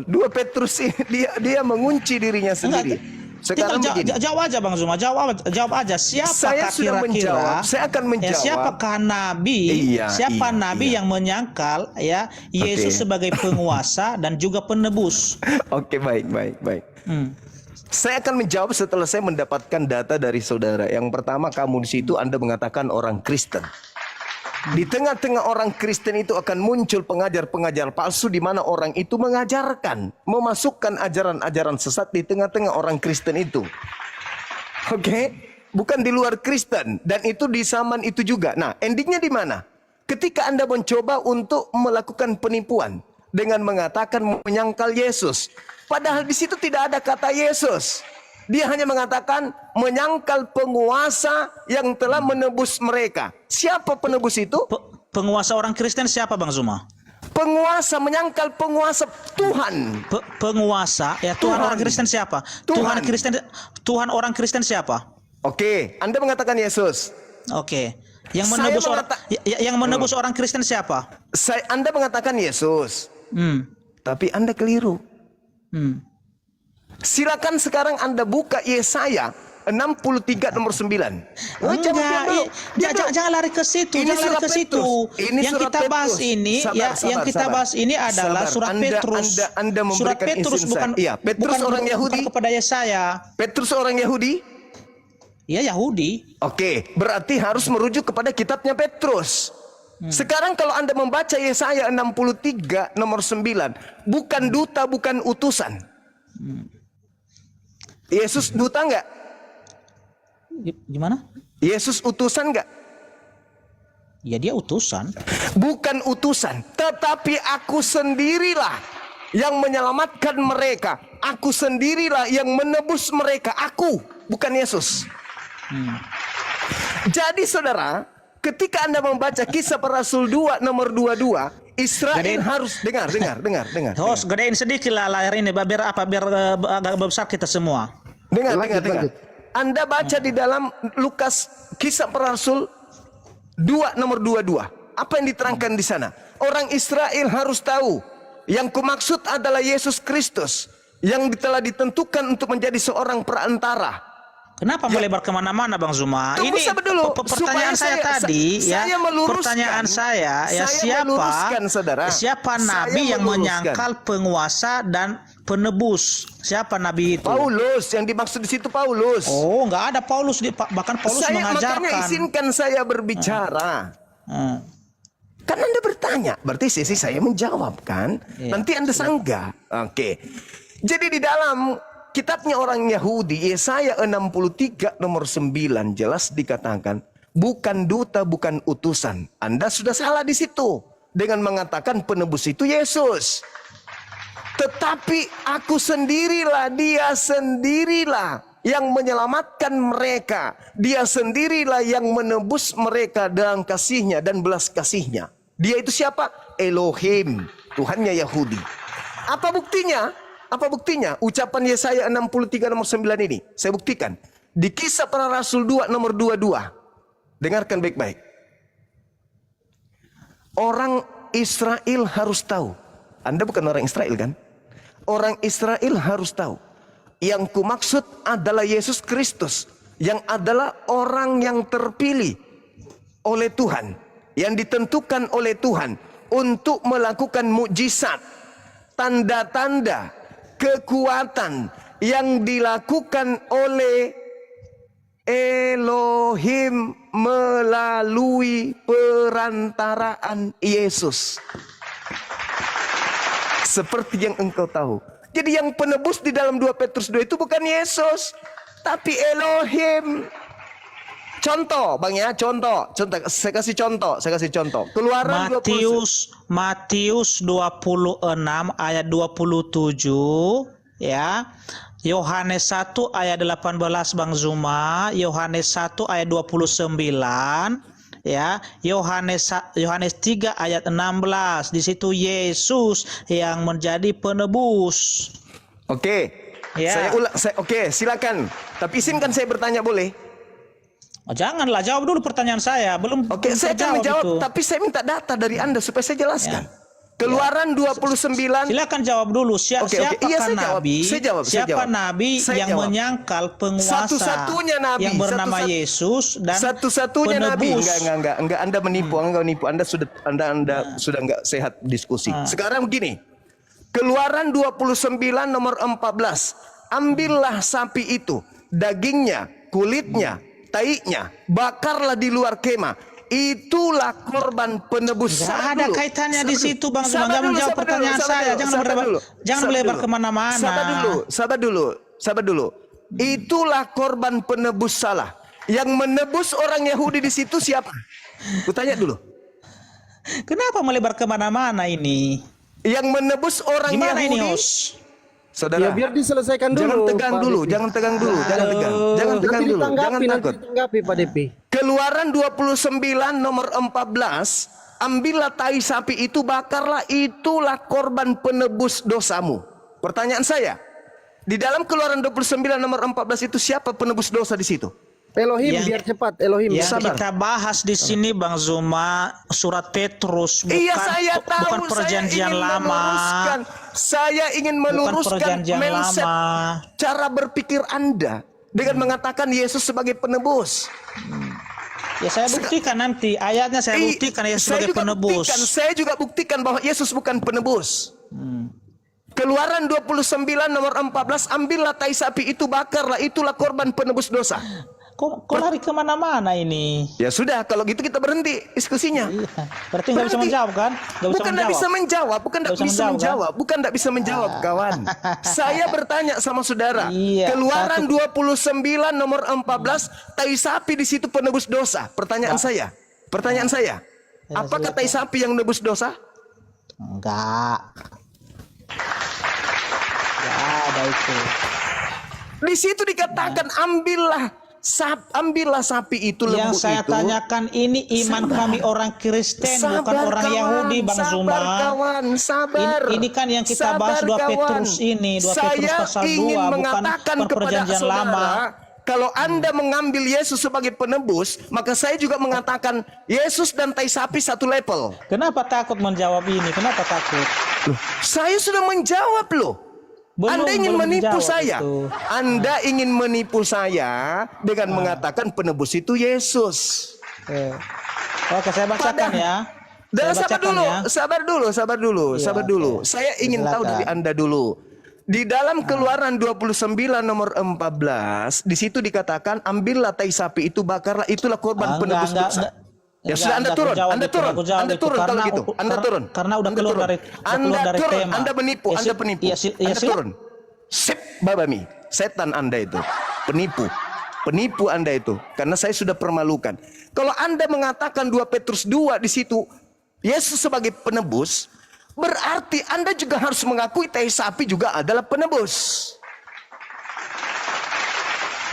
S2: 2 Petrus ini dia mengunci dirinya sendiri. Sekarang begini.
S1: Jawab aja Bang Zuma, jawab aja.
S2: Saya
S1: Siapakah
S2: sudah
S1: kira-kira?
S2: menjawab. Saya akan menjawab.
S1: Siapakah nabi?
S2: Iya,
S1: nabi
S2: iya.
S1: yang menyangkal Yesus
S2: Oke.
S1: sebagai penguasa dan juga penebus?
S2: Oke, baik.
S1: Hmm.
S2: Saya akan menjawab setelah saya mendapatkan data dari saudara. Yang pertama, kamu di situ Anda mengatakan orang Kristen. Di tengah-tengah orang Kristen itu akan muncul pengajar-pengajar palsu di mana orang itu mengajarkan, memasukkan ajaran-ajaran sesat di tengah-tengah orang Kristen itu. Oke? Bukan di luar Kristen, dan itu di zaman itu juga. Nah, endingnya di mana? Ketika Anda mencoba untuk melakukan penipuan dengan mengatakan menyangkal Yesus, padahal di situ tidak ada kata Yesus. Dia hanya mengatakan menyangkal penguasa yang telah menebus mereka. Siapa penebus itu?
S1: Penguasa orang Kristen siapa Bang Zuma?
S2: Penguasa, menyangkal penguasa Tuhan.
S1: Penguasa ya Tuhan orang Kristen siapa?
S2: Tuhan.
S1: Tuhan orang Kristen siapa?
S2: Oke, Anda mengatakan Yesus.
S1: Oke. Yang
S2: Saya
S1: menebus yang menebus
S2: Hmm.
S1: orang Kristen siapa?
S2: Anda mengatakan Yesus. Tapi Anda keliru. Silakan sekarang Anda buka Yesaya 63 nomor 9.
S1: Jangan lari ke situ.
S2: Ini
S1: Jangan lari
S2: surat
S1: ke situ.
S2: Petrus. Ini
S1: Yang
S2: surat
S1: kita bahas
S2: Petrus.
S1: ini yang kita bahas ini adalah
S2: Sabar.
S1: surat Petrus.
S2: Anda
S1: Surat
S2: memberikan
S1: Petrus
S2: insight.
S1: bukan
S2: Iya, Petrus
S1: bukan,
S2: orang Yahudi.
S1: bukan kepada Yesaya.
S2: Petrus orang Yahudi.
S1: Ya Yahudi.
S2: Oke, berarti harus merujuk kepada kitabnya Petrus. Sekarang kalau Anda membaca Yesaya 63 nomor 9, bukan duta, bukan utusan. Yesus duta enggak?
S1: Gimana?
S2: Yesus utusan enggak?
S1: Ya dia utusan.
S2: Bukan utusan, tetapi aku sendirilah yang menyelamatkan mereka. Aku sendirilah yang menebus mereka. Aku, bukan Yesus. Jadi saudara, ketika Anda membaca Kisah Para Rasul 2 nomor 22, Israel harus dengar.
S1: Host, gedein sedikit lah layar ini biar agak besar kita semua.
S2: Dengar.
S3: Lanjut.
S2: Anda baca di dalam Lukas Kisah Para Rasul 2 nomor 22. Apa yang diterangkan di sana? Orang Israel harus tahu yang kumaksud adalah Yesus Kristus yang telah ditentukan untuk menjadi seorang perantara.
S1: Kenapa melebar kemana-mana Bang Zuma?
S2: Tunggu
S1: Ini
S2: sabar dulu.
S1: pertanyaan
S2: Supaya
S1: saya tadi
S2: saya meluruskan.
S1: pertanyaan saya
S2: Saya meluruskan, saudara.
S1: siapa
S2: Saya
S1: nabi yang
S2: meluruskan.
S1: menyangkal penguasa dan penebus? Siapa nabi itu?
S2: Paulus, yang dimaksud di situ Paulus.
S1: Oh, nggak ada Paulus, bahkan Paulus
S2: Makanya
S1: mengajarkan.
S2: izinkan saya berbicara. Kan Anda bertanya, berarti sesi saya menjawab kan?
S1: Iya.
S2: Nanti Anda sanggah. Oke. Jadi di dalam kitabnya orang Yahudi, Yesaya 63 nomor 9 jelas dikatakan, bukan duta, bukan utusan. Anda sudah salah di situ. dengan mengatakan penebus itu Yesus. Tetapi aku sendirilah, dia sendirilah yang menyelamatkan mereka. Dia sendirilah yang menebus mereka dalam kasihnya dan belas kasihnya. Dia itu siapa? Elohim, Tuhannya Yahudi. Apa buktinya? Apa buktinya? Ucapan Yesaya 63 nomor 9 ini. Saya buktikan. Di Kisah Para Rasul 2 nomor 22. Dengarkan baik-baik. Orang Israel harus tahu. Anda bukan orang Israel kan? Orang Israel harus tahu. Yang kumaksud adalah Yesus Kristus. Yang adalah orang yang terpilih oleh Tuhan. Yang ditentukan oleh Tuhan. Untuk melakukan mukjizat. Tanda-tanda. Kekuatan. Yang dilakukan oleh Elohim melalui perantaraan Yesus. Seperti yang engkau tahu. Jadi yang penebus di dalam 2 Petrus 2 itu bukan Yesus, tapi Elohim. Contoh, Bang ya, contoh. Saya kasih contoh. Keluaran
S1: Matius 26 ayat 27 ya. Yohanes 1 ayat 18 Bang Zuma, Yohanes 1 ayat 29 ya, Yohanes 3 ayat 16. Di situ Yesus yang menjadi penebus.
S2: Oke.
S1: Ya.
S2: Oke, silakan. Tapi izinkan saya bertanya boleh?
S1: Oh, janganlah, jawab dulu pertanyaan saya. Belum.
S2: Oke, saya akan menjawab, tapi saya minta data dari Anda supaya saya jelaskan. Ya. Keluaran 29.
S1: Silakan jawab dulu. Siapakah
S2: Iya,
S1: nabi?
S2: Siapa
S1: nabi yang menyangkal penguasa
S2: satu-satunya nabi
S1: yang bernama Yesus dan
S2: satu-satunya nabi? Enggak. Anda menipu, Anda sudah enggak sehat diskusi. Sekarang begini. Keluaran 29 nomor 14. Ambillah sapi itu, dagingnya, kulitnya, taiknya, bakarlah di luar kemah. Itulah korban penebus.
S1: Gak ada kaitannya di situ, Bang Zuma. Jangan menjawab pertanyaan saya. Jangan melebar kemana-mana.
S2: Sabar dulu. Itulah korban penebus salah. Yang menebus orang Yahudi di situ siapa? Kutanya dulu.
S1: Kenapa melebar kemana-mana ini?
S2: Yang menebus orang
S1: Gimana
S2: Yahudi.
S1: Ini, Hos?
S3: Ya
S2: Saudara,
S3: biar diselesaikan dulu.
S2: Jangan tegang dulu. Jangan takut.
S3: Ditanggapi Pak Depi.
S2: Keluaran 29 nomor 14. Ambillah tai sapi itu, bakarlah, itulah korban penebus dosamu. Pertanyaan saya, di dalam Keluaran 29 nomor 14 itu siapa penebus dosa di situ?
S3: Elohim, biar cepat. Elohim.
S1: Yang kita bahas di sini, Bang Zuma, surat Petrus, bukan perjanjian lama.
S2: Saya ingin meluruskan mindset cara berpikir Anda dengan mengatakan Yesus sebagai penebus.
S1: Ya, saya buktikan nanti ayatnya, saya buktikan Yesus sebagai penebus.
S2: Saya juga buktikan bahwa Yesus bukan penebus. Keluaran 29 nomor 14, ambillah tai sapi itu, bakarlah, itulah korban penebus dosa.
S1: Kok lari kemana-mana ini?
S2: Ya sudah, kalau gitu kita berhenti diskusinya.
S1: Iya. Berarti nggak bisa menjawab kan?
S2: Bukan nggak bisa menjawab, bukan nggak bisa menjawab, kawan. Saya bertanya sama saudara. Keluaran 29 nomor 14, tai sapi di situ penebus dosa. Pertanyaan saya, apakah tai sapi yang menebus dosa?
S1: Enggak. Ya ada itu.
S2: Di situ dikatakan ambillah sapi itu, lembu itu.
S1: Yang saya tanyakan ini iman kami orang Kristen, bukan orang Yahudi, Bang Zuma.
S2: Sabar.
S1: Ini kan yang kita bahas 2 Petrus ini, 2 Petrus pasal 2, bukan perjanjian lama.
S2: Kalau Anda mengambil Yesus sebagai penebus, maka saya juga mengatakan Yesus dan tai sapi satu level.
S1: Kenapa takut menjawab ini? Kenapa takut?
S2: Loh, saya sudah menjawab loh. Anda ingin menipu saya. Anda ingin menipu saya dengan mengatakan penebus itu Yesus.
S1: Oke, saya bacakan ya.
S2: Sabar dulu. Saya ingin tahu dari Anda dulu. Di dalam Keluaran 29 nomor 14, di situ dikatakan ambillah tai sapi itu, bakarlah, itulah korban penebus dosa. Ya sudah, Anda turun kalau gitu. Anda turun.
S1: Karena udah keluar dari tema.
S2: Anda penipu. Anda turun. Sip, babami. Setan Anda itu. Penipu Anda itu. Karena saya sudah permalukan. Kalau Anda mengatakan 2 Petrus 2 di situ, Yesus sebagai penebus, berarti Anda juga harus mengakui tai sapi juga adalah penebus.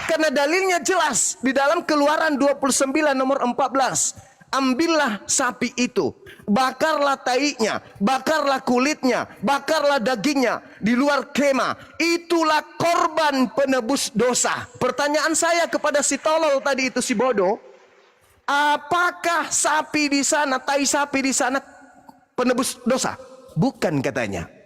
S2: Karena dalilnya jelas di dalam Keluaran 29 nomor 14. Ambillah sapi itu, bakarlah tainya, bakarlah kulitnya, bakarlah dagingnya di luar kemah. Itulah korban penebus dosa. Pertanyaan saya kepada si tolol tadi itu, si bodoh, apakah sapi di sana, tai sapi di sana penebus dosa? Bukan katanya.